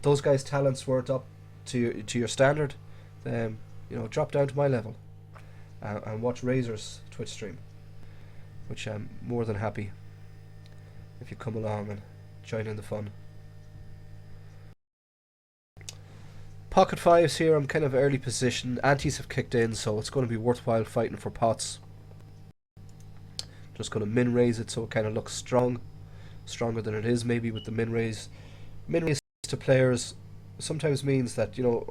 those guys' talents weren't up to your standard, then you know, drop down to my level and watch Razor's Twitch stream, which I'm more than happy if you come along and join in the fun. Pocket fives here. I'm kind of early position. Antes have kicked in, so it's going to be worthwhile fighting for pots. Just going to min raise it so it kind of looks stronger than it is maybe with the min raise. Min raise to players sometimes means that, you know,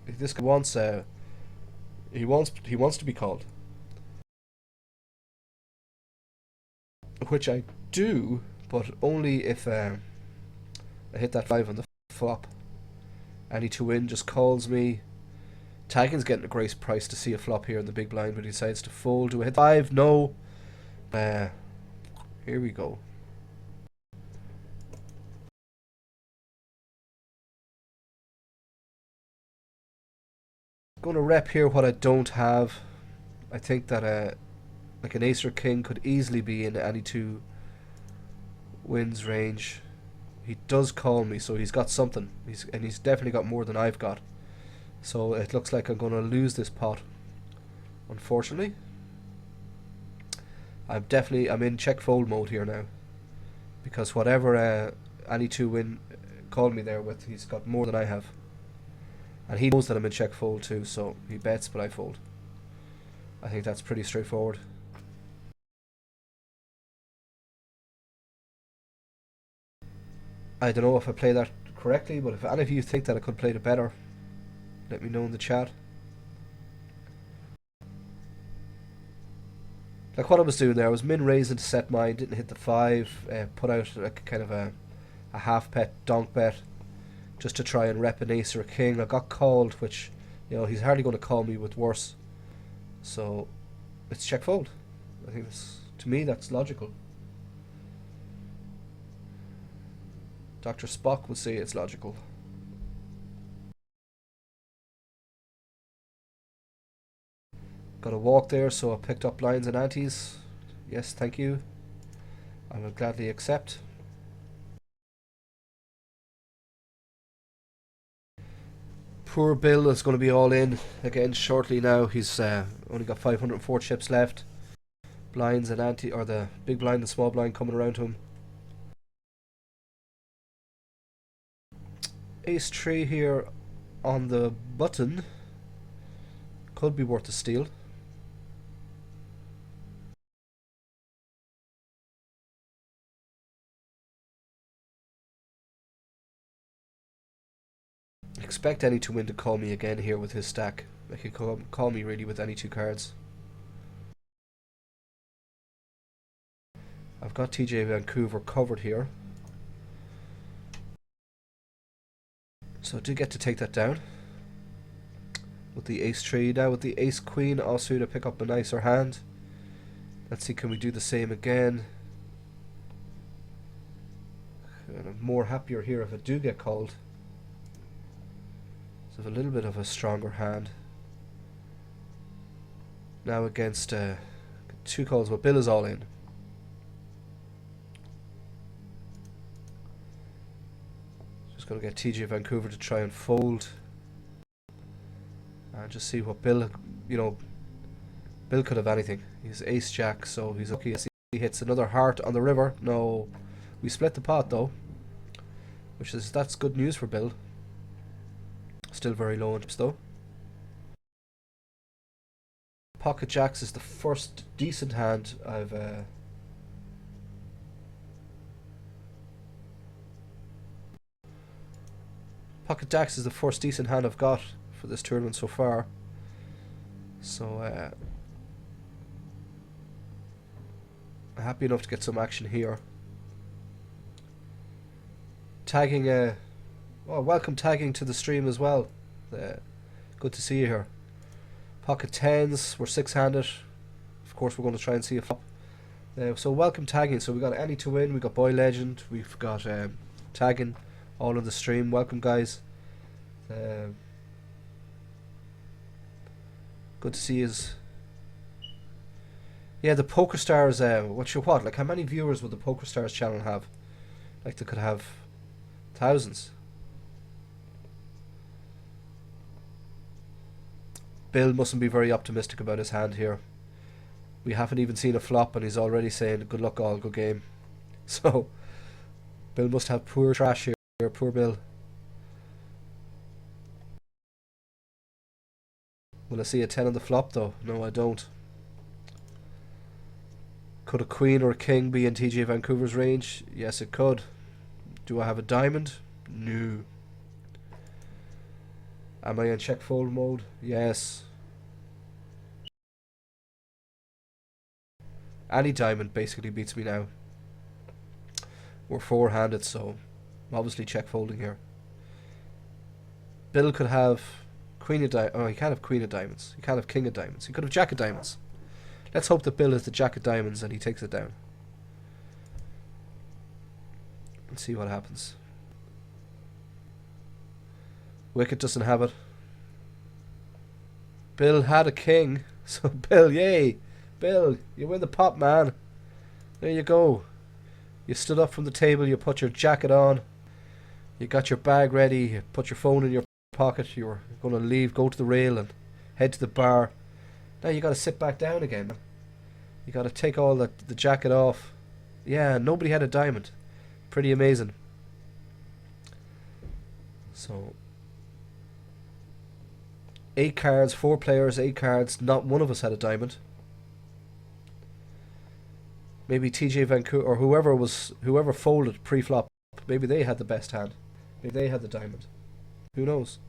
this guy wants he wants to be called, which I do, but only if I hit that 5 on the flop. Any to win just calls me. Tagging's getting a great price to see a flop here in the big blind, but he decides to fold. Do I hit 5? No. Here we go. Going to rep here what I don't have. I think that like an ace or king could easily be in any 2 wins range. He does call me, so he's got something. He's definitely got more than I've got. So it looks like I'm going to lose this pot, unfortunately. I'm in check fold mode here now, because whatever any 2 win called me there with, he's got more than I have, and he knows that I'm in check fold too. So he bets, but I fold. I think that's pretty straightforward. I don't know if I play that correctly, but if any of you think that I could play it better, let me know in the chat. Like what I was doing there, I was min raising to set mine, didn't hit the 5, put out like kind of a half pet donk bet just to try and rep an ace or a king. I got called, which, you know, he's hardly going to call me with worse. So it's check fold. I think to me that's logical. Dr. Spock would say it's logical. Got a walk there, so I picked up blinds and antes. Yes, thank you. I will gladly accept. Poor Bill is going to be all in again shortly now. He's only got 504 chips left. Blinds and ante, or the big blind and small blind coming around to him. Ace 3 here on the button. Could be worth a steal. Expect any to win to call me again here with his stack. Like he could call me really with any two cards. I've got TJ Vancouver covered here. So I do get to take that down. With the ace 3 now, with the ace queen also to pick up a nicer hand. Let's see, can we do the same again? And I'm more happier here if I do get called. So I have a little bit of a stronger hand. Now against two calls, but Bill is all in. Just going to get TJ Vancouver to try and fold. And just see what Bill, you know, Bill could have anything. He's ace jack, so he's lucky as he hits another heart on the river. No, we split the pot though, that's good news for Bill. Still very low on chips though. Pocket jacks is the first decent hand I've Pocket jacks is the first decent hand I've got for this tournament so far. So happy enough to get some action here. Tagging well, welcome tagging to the stream as well. Good to see you here. Pocket tens, we're six-handed. Of course we're going to try and see a flop. So welcome tagging. So we got any to win, we got Boy Legend, we've got tagging all in the stream. Welcome guys. Good to see you. Yeah, the Poker Stars, what? Like, how many viewers would the Poker Stars channel have? Like, they could have thousands. Bill mustn't be very optimistic about his hand here. We haven't even seen a flop and he's already saying, good luck all, good game. So, Bill must have poor trash here, poor Bill. Will I see a 10 on the flop though? No, I don't. Could a queen or a king be in TJ Vancouver's range? Yes, it could. Do I have a diamond? No. Am I in check fold mode? Yes. Any diamond basically beats me now. We're four-handed, so I'm obviously check folding here. Bill could have queen of diamonds. Oh, he can't have queen of diamonds. He can't have king of diamonds. He could have jack of diamonds. Let's hope that Bill has the jack of diamonds and he takes it down. Let's see what happens. Wicket doesn't have it. Bill had a king. So Bill, yay. Bill, you win the pot, man. There you go. You stood up from the table, you put your jacket on. You got your bag ready, you put your phone in your pocket. You were going to leave, go to the rail and head to the bar. Now you got to sit back down again. You got to take all the jacket off. Yeah, nobody had a diamond. Pretty amazing. So 8 cards, 4 players, 8 cards. Not one of us had a diamond. Maybe TJ Vancouver or whoever folded pre-flop. Maybe they had the best hand. Maybe they had the diamond. Who knows?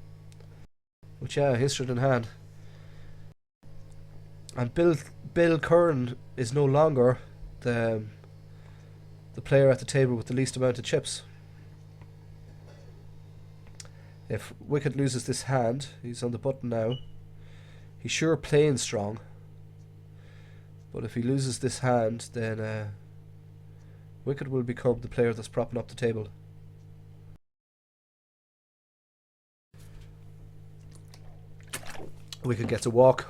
But yeah, history in hand. And Bill Curran is no longer the player at the table with the least amount of chips. If Wicket loses this hand, he's on the button now. He's sure playing strong. But if he loses this hand, then Wicket will become the player that's propping up the table. Wicket gets a walk.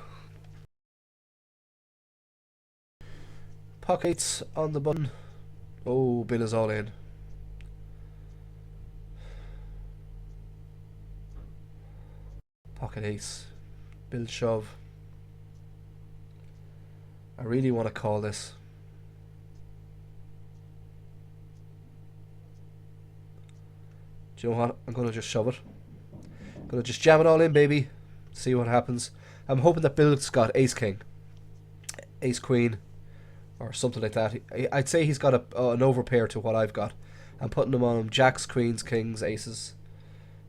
Pockets on the button. Oh, Bill is all in. Pocket ace. Bill shove. I really want to call this. Do you know what? I'm going to just shove it. I'm going to just jam it all in, baby. See what happens. I'm hoping that Bill's got ace king, ace queen, or something like that. I'd say he's got an overpair to what I've got. I'm putting him on jacks, queens, kings, aces.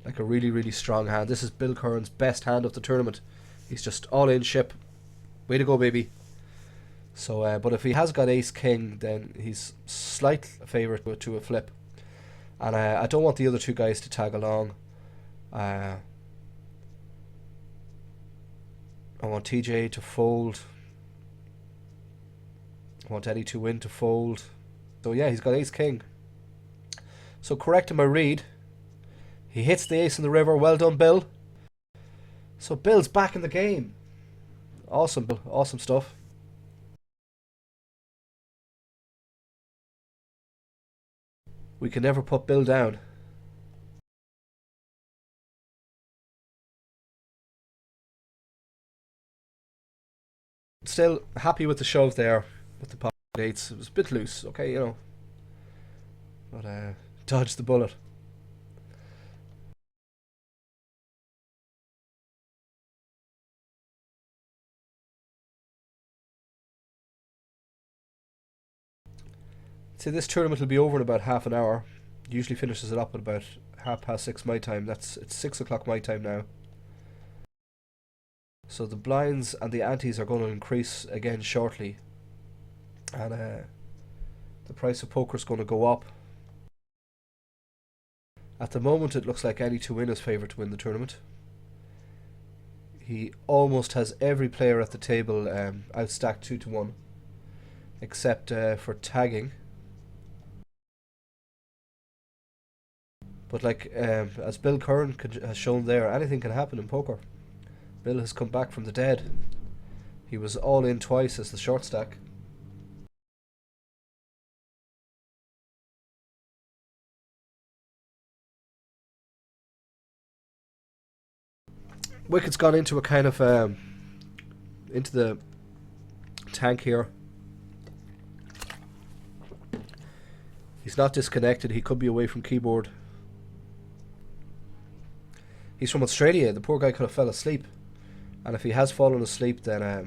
Like a really, really strong hand. This is Bill Curran's best hand of the tournament. He's just all in ship. Way to go, baby. So, but if he has got ace king, then he's slight favourite to a flip. And I don't want the other two guys to tag along. I want TJ to fold. I want Eddie to win to fold. So yeah, he's got ace king. So correct in my read. He hits the ace in the river. Well done, Bill. So Bill's back in the game. Awesome, Bill. Awesome stuff. We can never put Bill down. Still happy with the shove there with the pocket eights. It was a bit loose, okay, you know. But dodged the bullet. See, this tournament will be over in about half an hour. Usually finishes it up at about 6:30 my time. It's 6 o'clock my time now. So the blinds and the antes are going to increase again shortly. And the price of poker is going to go up. At the moment it looks like Eddie to win is favourite to win the tournament. He almost has every player at the table outstacked 2-1. Except for tagging. But like as Bill Curran has shown there, anything can happen in poker. Bill has come back from the dead. He was all in twice as the short stack. Wicket's gone into a kind of into the tank here. He's not disconnected. He could be away from keyboard. He's from Australia. The poor guy could have fell asleep, and if he has fallen asleep, then I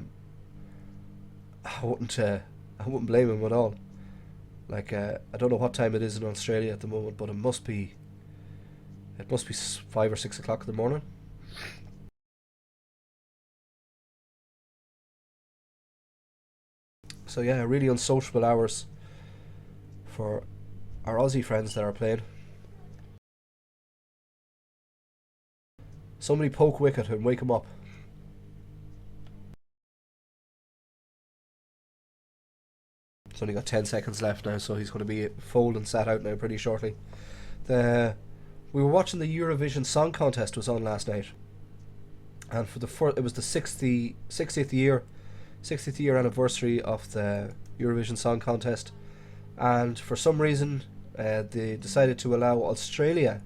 wouldn't blame him at all. Like I don't know what time it is in Australia at the moment, but it must be 5 or 6 o'clock in the morning. So yeah, really unsociable hours for our Aussie friends that are playing. Somebody poke Wicket and wake him up. It's only got 10 seconds left now, so he's going to be fold and sat out now pretty shortly. We were watching the Eurovision Song Contest was on last night, and for it was the 60th year anniversary of the Eurovision Song Contest, and for some reason they decided to allow Australia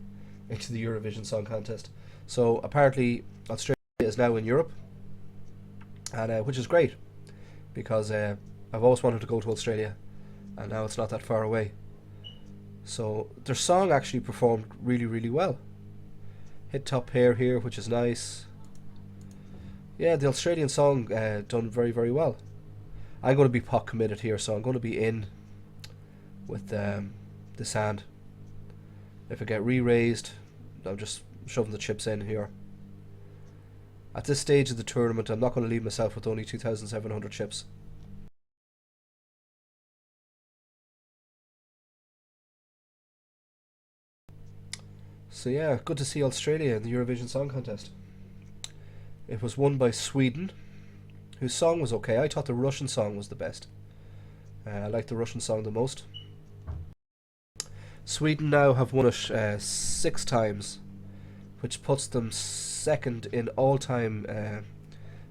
into the Eurovision Song Contest. So apparently Australia is now in Europe, and which is great, because I've always wanted to go to Australia, and now it's not that far away. So their song actually performed really, really well. Hit top pair here, which is nice. Yeah, the Australian song done very, very well. I'm going to be pot committed here, so I'm going to be in with this hand. If I get re-raised, I'm just shoving the chips in here. At this stage of the tournament, I'm not going to leave myself with only 2,700 chips. So yeah, good to see Australia in the Eurovision Song Contest. It was won by Sweden, whose song was okay. I thought the Russian song was the best. I liked the Russian song the most. Sweden now have won it 6 times, which puts them second in all-time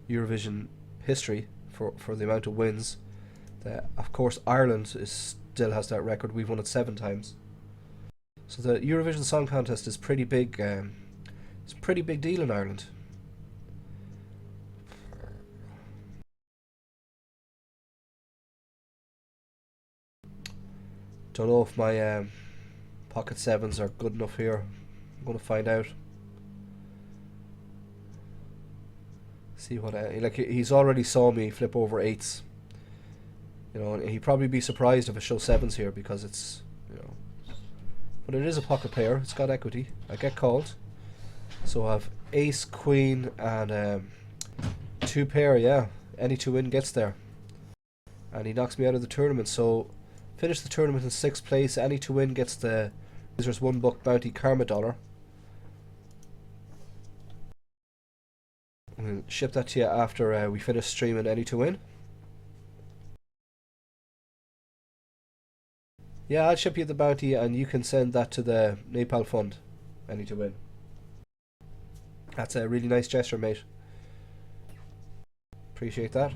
Eurovision history for the amount of wins. Of course, Ireland still has that record. We've won it 7 times. So the Eurovision Song Contest is pretty big. It's a pretty big deal in Ireland. Don't know if my pocket sevens are good enough here. I'm going to find out. See what he's already saw me flip over eights. You know, and he'd probably be surprised if I show sevens here because it's, you know, but it is a pocket pair. It's got equity. I get called, so I have ace, queen, and 2 pair. Yeah, any 2 in gets there, and he knocks me out of the tournament. So finish the tournament in 6th place. Any 2 in gets the Razors $1 bounty karma dollar. We'll ship that to you after we finish streaming any 2 in. Yeah, I'll ship you the bounty and you can send that to the Nepal fund. Any 2 in. That's a really nice gesture, mate. Appreciate that.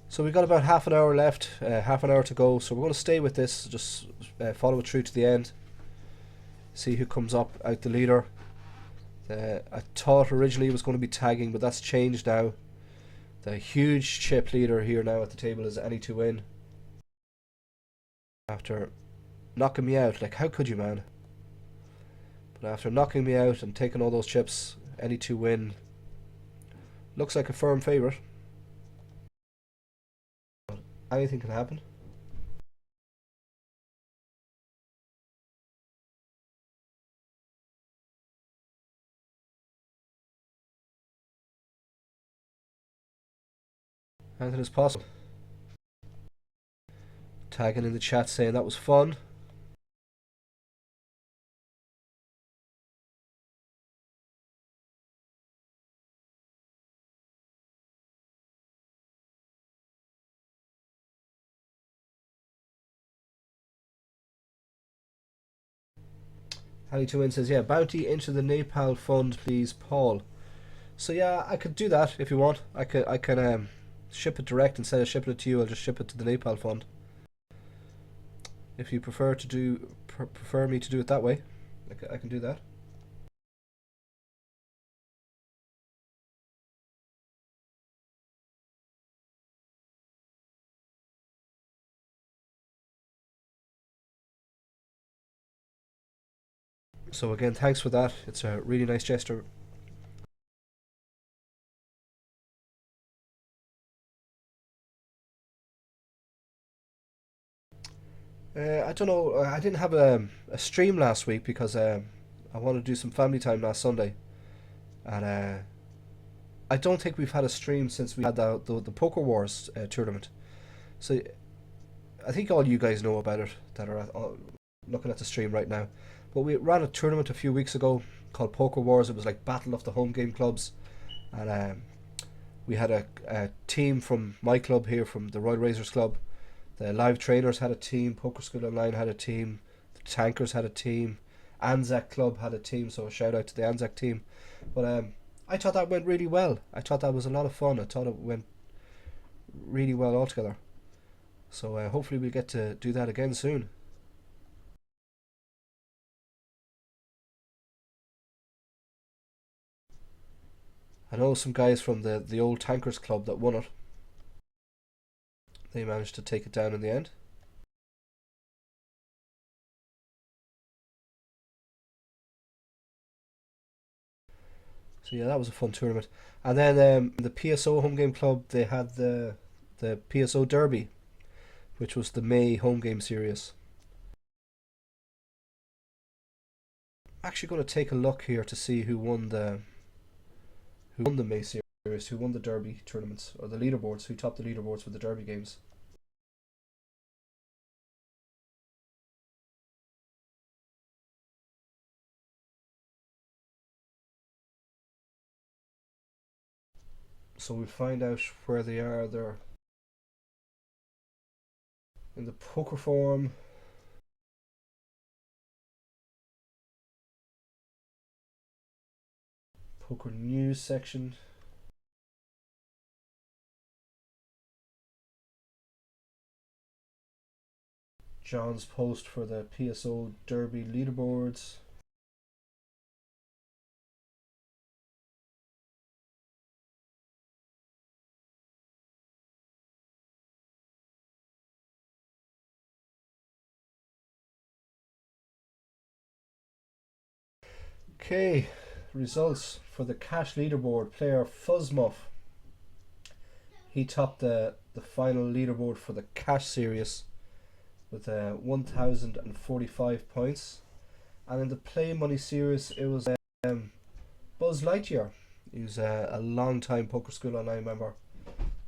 So we've got about half an hour left, half an hour to go. So we're going to stay with this, just follow it through to the end. See who comes up out the leader. I thought originally it was going to be tagging, but that's changed now. The huge chip leader here now at the table is any 2 in. After knocking me out, like how could you, man? But after knocking me out and taking all those chips, any 2 in looks like a firm favourite. Anything can happen. Anything is possible. Tagging in the chat saying that was fun. Hallie 2 in says, yeah, bounty into the Nepal fund, please, Paul. So yeah, I could do that if you want. I can ship it direct instead of shipping it to you. I'll just ship it to the Nepal fund. If you prefer me to do it that way, I can do that. So again, thanks for that. It's a really nice gesture. I don't know. I didn't have a stream last week because I wanted to do some family time last Sunday, and I don't think we've had a stream since we had the Poker Wars tournament. So I think all you guys know about it that are looking at the stream right now. But we ran a tournament a few weeks ago called Poker Wars. It was like Battle of the Home Game Clubs, and we had a team from my club here, from the Royal Razors Club. The Live Trainers had a team, Poker School Online had a team, the Tankers had a team, Anzac Club had a team, so a shout out to the Anzac team. But I thought that went really well. I thought that was a lot of fun. I thought it went really well altogether. So hopefully we'll get to do that again soon. I know some guys from the old Tankers Club that won it. They managed to take it down in the end. So yeah, that was a fun tournament. And then the PSO Home Game Club, they had the PSO Derby, which was the May Home Game Series. I'm actually going to take a look here to see who won the May Series, who won the Derby tournaments, or the leaderboards, who topped the leaderboards for the Derby games. So we'll find out where they are. They're in the Poker Forum. Poker news section. John's post for the PSO Derby leaderboards. Okay, results for the cash leaderboard. Player Fuzzmuff. He topped the final leaderboard for the cash series with 1,045 points. And in the play money series, it was Buzz Lightyear. He was a long time Poker School Online member.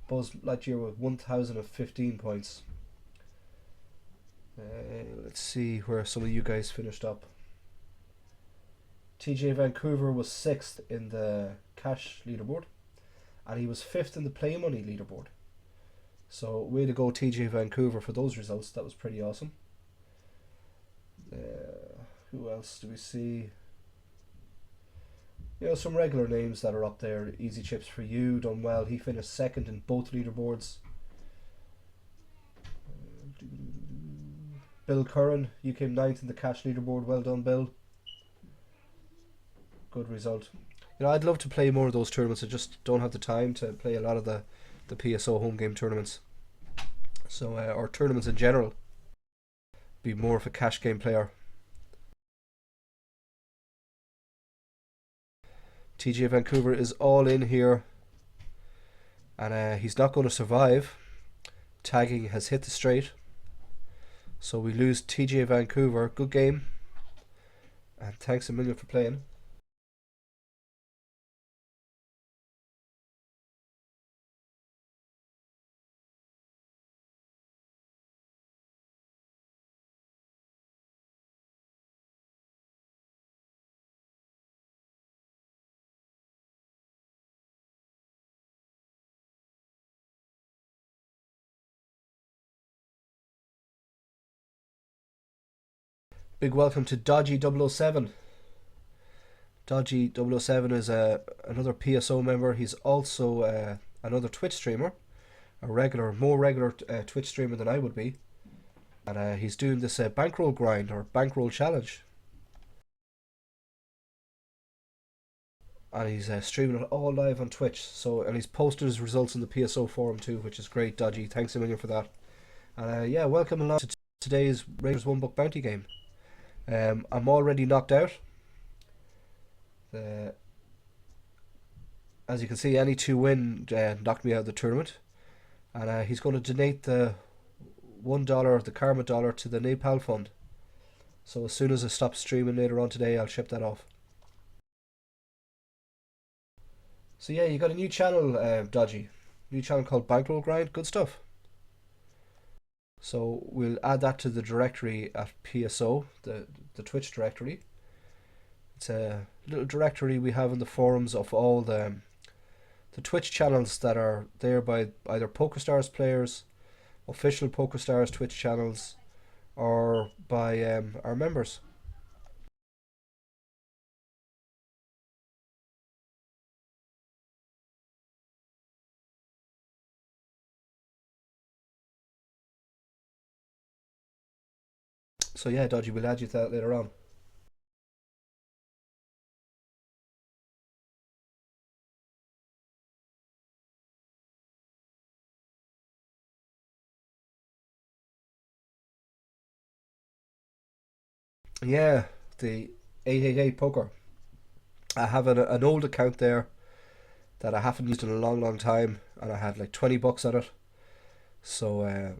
Buzz Lightyear with 1,015 points. Let's see where some of you guys finished up. TJ Vancouver was 6th in the cash leaderboard, and he was 5th in the play money leaderboard. So way to go, TJ Vancouver, for those results. That was pretty awesome. Who else do we see? You know, some regular names that are up there. Easy Chips for You, done well. He finished 2nd in both leaderboards. Bill Curran, you came 9th in the cash leaderboard. Well done, Bill. Good result. You know, I'd love to play more of those tournaments. I just don't have the time to play a lot of the PSO home game tournaments. So, or tournaments in general. Be more of a cash game player. TJ Vancouver is all in here, and he's not going to survive. Tagging has hit the straight, so we lose TJ Vancouver. Good game, and thanks a million for playing. Big welcome to Dodgy 007. Dodgy 007 is another PSO member. He's also another Twitch streamer, more regular Twitch streamer than I would be, and he's doing this bankroll grind or bankroll challenge, and he's streaming it all live on Twitch. So, and he's posted his results in the PSO forum too, which is great. Dodgy, thanks a million for that. And yeah, welcome along to today's Raiders $1 bounty game. I'm already knocked out. As you can see, any 2 win knocked me out of the tournament, and he's going to donate the $1, the Karma dollar, to the Nepal fund. So as soon as I stop streaming later on today, I'll ship that off. So yeah, you got a new channel, Dodgy. New channel called Bankroll Grind. Good stuff. So we'll add that to the directory at PSO, the Twitch directory. It's a little directory we have in the forums of all the Twitch channels that are there by either PokerStars players, official PokerStars Twitch channels, or by our members. So yeah, Dodgy, we'll add you to that later on. Yeah, the 888 Poker. I have an old account there that I haven't used in a long time, and I had like 20 bucks on it. So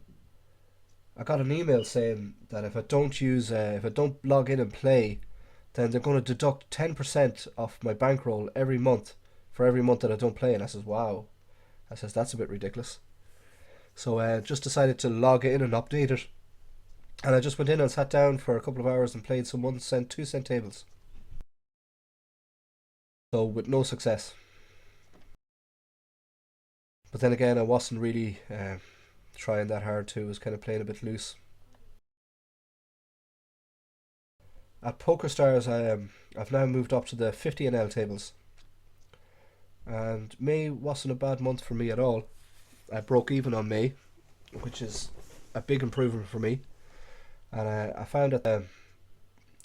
I got an email saying that if I don't log in and play, then they're going to deduct 10% off my bankroll every month for every month that I don't play. And I says, wow. I says, that's a bit ridiculous. So just decided to log in and update it. And I just went in and sat down for a couple of hours and played some 1 cent, 2 cent tables. So with no success. But then again, I wasn't really trying that hard too. I was kind of playing a bit loose. At PokerStars, I've now moved up to the 50NL tables. and May wasn't a bad month for me at all. I broke even on May, which is a big improvement for me. And I found at the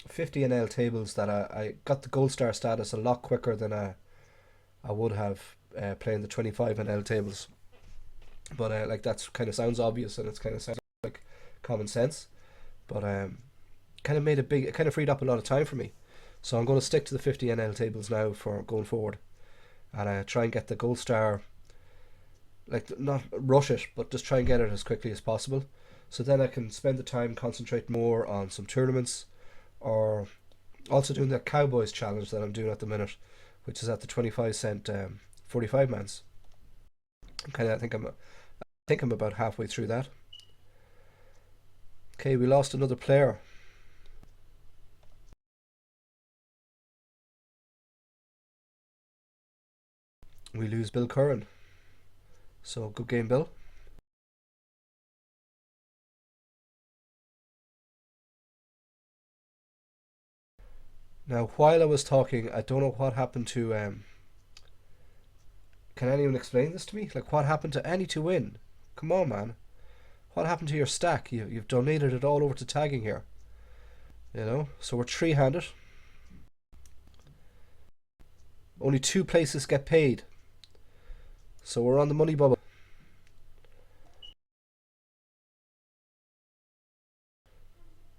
50 NL tables that I got the gold star status a lot quicker than I would have playing the 25 NL tables. But like that's kind of sounds obvious and it's kind of sounds like common sense. But kind of made a big, it kind of freed up a lot of time for me. So I'm going to stick to the 50 NL tables now for going forward, and try and get the gold star. Like not rush it, but just try and get it as quickly as possible. So then I can spend the time concentrate more on some tournaments, or also doing the Cowboys challenge that I'm doing at the minute, which is at the 25 cent 45 mans. I think I'm about halfway through that. Okay, we lost another player. We lose Bill Curran. So good game, Bill. Now, while I was talking, I don't know what happened to. Can anyone explain this to me? Like, what happened to Any to Win? Come on, man. What happened to your stack? You've donated it all over to tagging here. You know? So we're three-handed. Only two places get paid. So we're on the money bubble.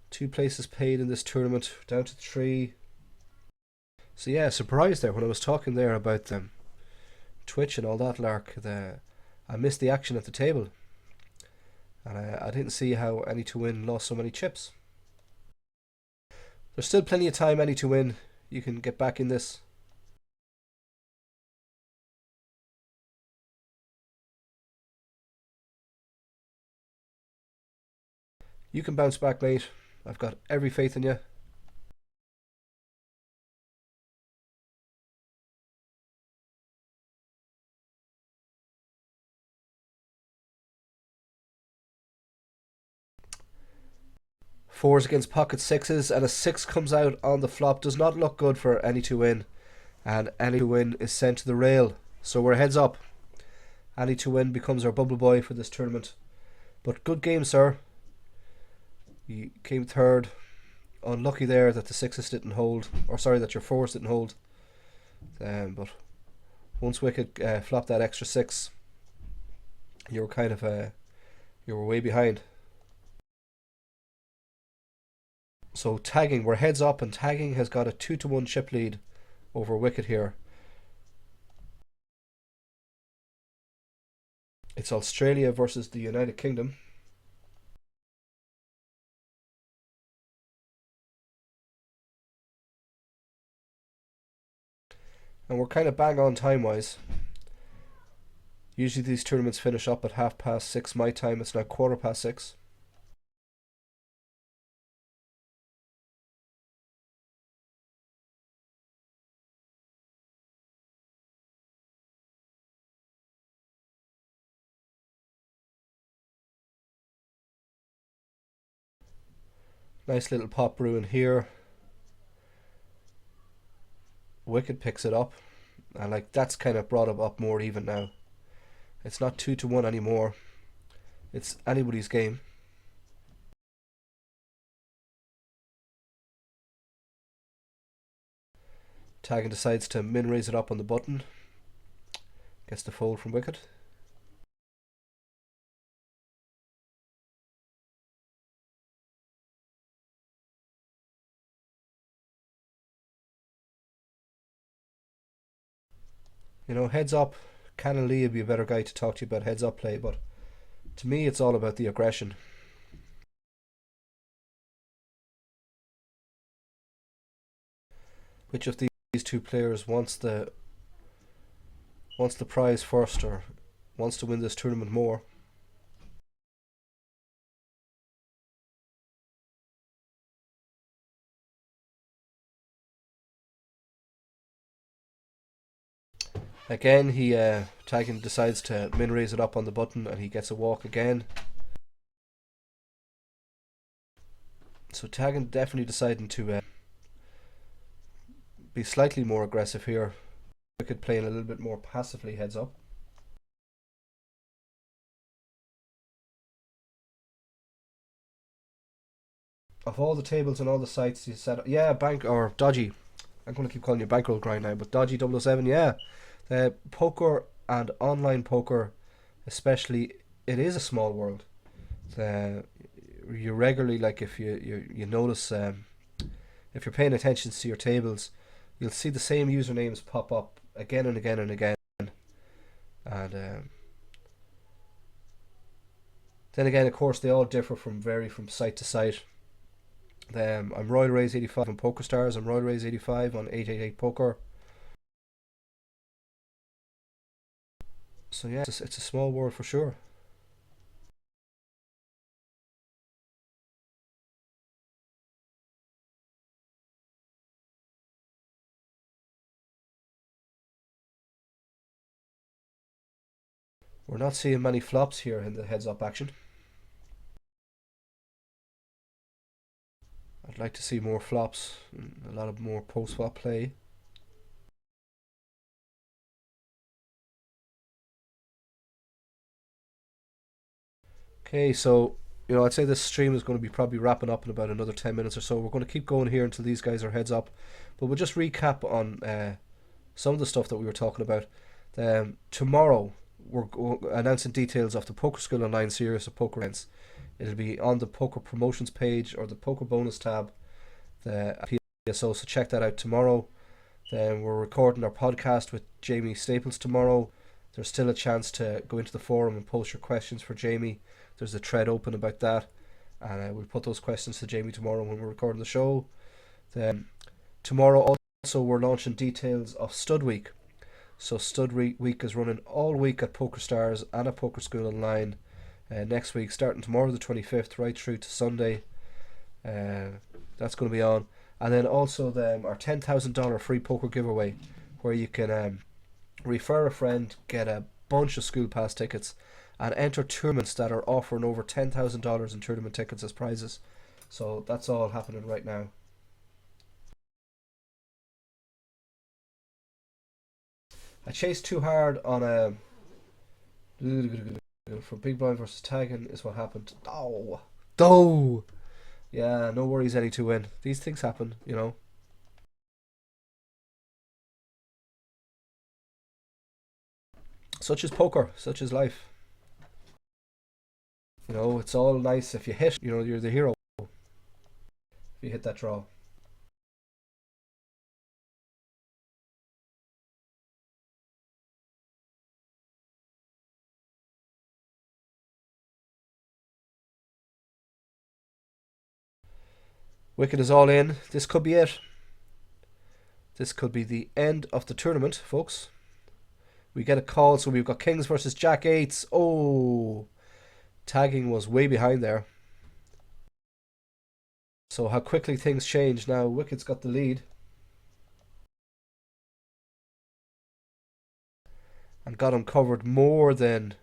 Two places paid in this tournament, down to three. So yeah, surprised there when I was talking there about Twitch and all that lark. I missed the action at the table, and I didn't see how Any to Win lost so many chips. There's still plenty of time, Any to Win. You can get back in this. You can bounce back, mate. I've got every faith in you. Fours against pocket sixes, and a six comes out on the flop. Does not look good for Any to Win, and Any to Win is sent to the rail. So we're heads up. Any to Win becomes our bubble boy for this tournament. But good game, sir. You came third. Unlucky there that the sixes didn't hold, or sorry, that your fours didn't hold. But once Wicked flopped that extra six, you were kind of you were way behind. So tagging, we're heads up, and tagging has got a 2-1 chip lead over Wicked here. It's Australia versus the United Kingdom. And we're kind of bang on time wise. Usually these tournaments finish up at 6:30 my time. It's now 6:15. Nice little pop brewing here. Wicked picks it up, and like that's kind of brought it up more even now. It's not 2-1 anymore. It's anybody's game. Tagging decides to min raise it up on the button. Gets the fold from Wicked. You know, heads up. Canon Lee would be a better guy to talk to you about heads up play, but to me it's all about the aggression. Which of these two players wants the prize first, or wants to win this tournament more? Again, he Tagging decides to min raise it up on the button, and he gets a walk again. So Tagging definitely deciding to be slightly more aggressive here. Wicket playing a little bit more passively heads up. Of all the tables and all the sites you said, yeah, bank or dodgy. I'm going to keep calling you bankroll grind now, but dodgy 007, yeah. The poker and online poker, especially, it is a small world. You regularly, like if you notice, if you're paying attention to your tables, you'll see the same usernames pop up again and again and again. And then again, of course, they all differ from site to site. I'm Royal Rays 85 on PokerStars. I'm Royal Rays 85 on 888 Poker. So yeah, it's a small world for sure. We're not seeing many flops here in the heads up action. I'd like to see more flops, a lot of more post flop play. Okay, so I'd say this stream is going to be probably wrapping up in about another 10 minutes or so. We're going to keep going here until these guys are heads up, but we'll just recap on some of the stuff that we were talking about. Tomorrow we're announcing details of the Poker School Online series of poker events. It'll be on the poker promotions page or the poker bonus tab, the PSO, so check that out tomorrow. Then we're recording our podcast with Jamie Staples tomorrow. There's still a chance to go into the forum and post your questions for Jamie. There's a thread open about that, and we'll put those questions to Jamie tomorrow when we're recording the show. Then tomorrow also we're launching details of Stud Week. So Stud Week is running all week at PokerStars and at Poker School Online. Next week, starting tomorrow the 25th, right through to Sunday. That's going to be on. And then also our $10,000 free poker giveaway, where you can refer a friend, get a bunch of school pass tickets, and enter tournaments that are offering over $10,000 in tournament tickets as prizes. So that's all happening right now. I chased too hard on a for Big Blind versus Tagging is what happened. Oh, yeah, no worries, any to win. These things happen, Such is poker, such is life. It's all nice if you hit. You're the hero if you hit that draw. Wicket is all in. This could be it. This could be the end of the tournament, folks. We get a call, so we've got Kings versus Jack 8s. Oh, tagging was way behind there. So how quickly things change now. Wicket's got the lead. And got him covered more than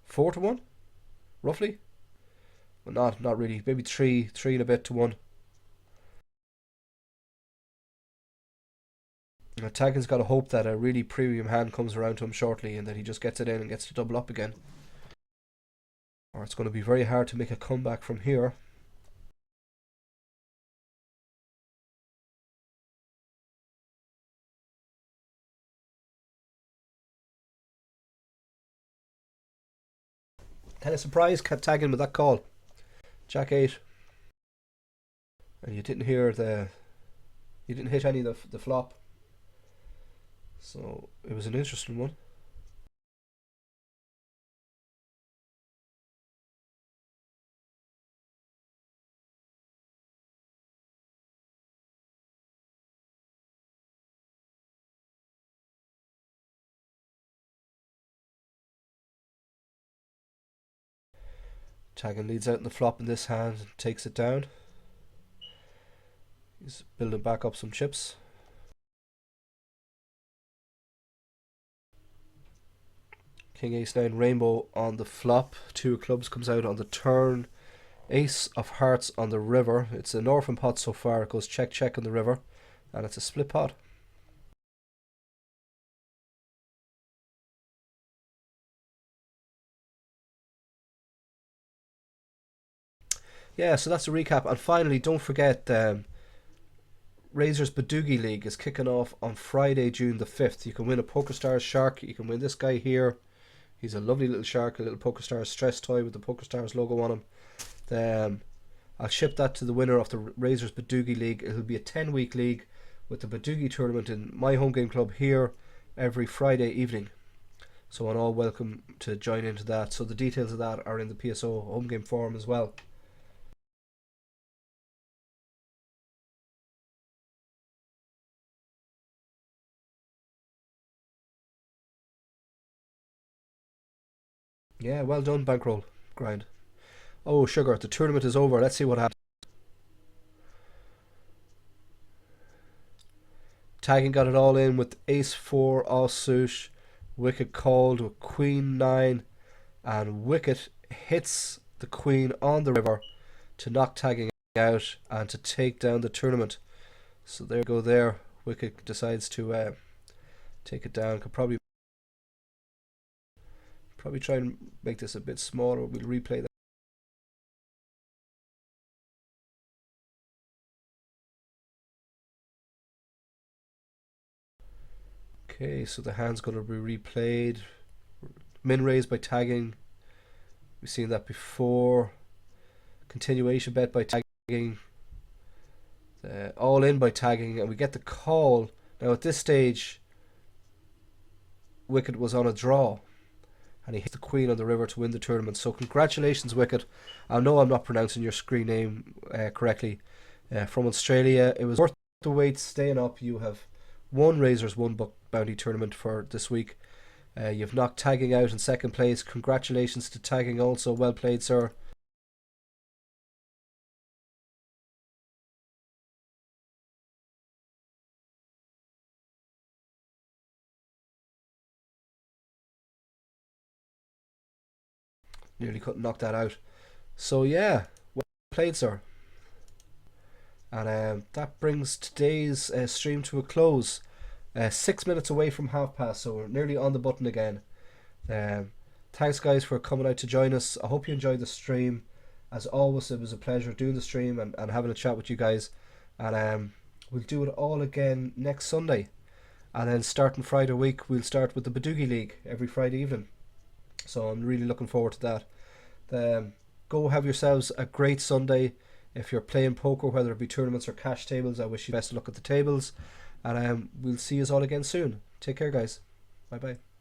4-1, roughly. Well, not really. Maybe 3 and a bit to 1. Tagging's got to hope that a really premium hand comes around to him shortly and that he just gets it in and gets to double up again. Or it's going to be very hard to make a comeback from here. Kind of surprised Tagging with that call. Jack 8. And you didn't hit any of the flop. So it was an interesting one. Tagging leads out in the flop in this hand and takes it down. He's building back up some chips. King Ace 9 Rainbow on the flop. 2 of clubs comes out on the turn. Ace of Hearts on the river. It's an orphan pot so far. It goes check check on the river, and it's a split pot. Yeah, so that's a recap. And finally, don't forget, Razor's Badoogie League is kicking off on Friday, June the 5th. You can win a PokerStars shark. You can win this guy here. He's a lovely little shark, a little PokerStars stress toy with the PokerStars logo on him. I'll ship that to the winner of the Razor's Badoogie League. It'll be a 10-week league with the Badoogie tournament in my home game club here every Friday evening. So I'm all welcome to join into that. So the details of that are in the PSO home game forum as well. Yeah, well done, bankroll grind. Oh, sugar, the tournament is over. Let's see what happens. Tagging got it all in with ace 4 offsuit. Wicket called with queen 9. And Wicket hits the queen on the river to knock tagging out and to take down the tournament. So there you go there. Wicket decides to take it down. Could probably try and make this a bit smaller. We'll replay that. Okay, so the hand's going to be replayed. Min raised by tagging. We've seen that before. Continuation bet by tagging. All in by tagging, and we get the call. Now at this stage, Wicket was on a draw, and he hit the queen on the river to win the tournament. So congratulations, Wicket. I know I'm not pronouncing your screen name correctly. From Australia, it was worth the wait staying up. You have won Razor's One Buck Bounty tournament for this week. You've knocked tagging out in second place. Congratulations to tagging also. Well played, sir. Nearly couldn't knock that out. So yeah, well played, sir. And that brings today's stream to a close. 6 minutes away from half past, so we're nearly on the button again. Thanks, guys, for coming out to join us. I hope you enjoyed the stream. As always, it was a pleasure doing the stream and having a chat with you guys. And we'll do it all again next Sunday. And then starting Friday week, we'll start with the Badoogie League every Friday evening. So I'm really looking forward to that. Go have yourselves a great Sunday. If you're playing poker, whether it be tournaments or cash tables, I wish you best of luck at the tables. And we'll see you all again soon. Take care, guys. Bye bye.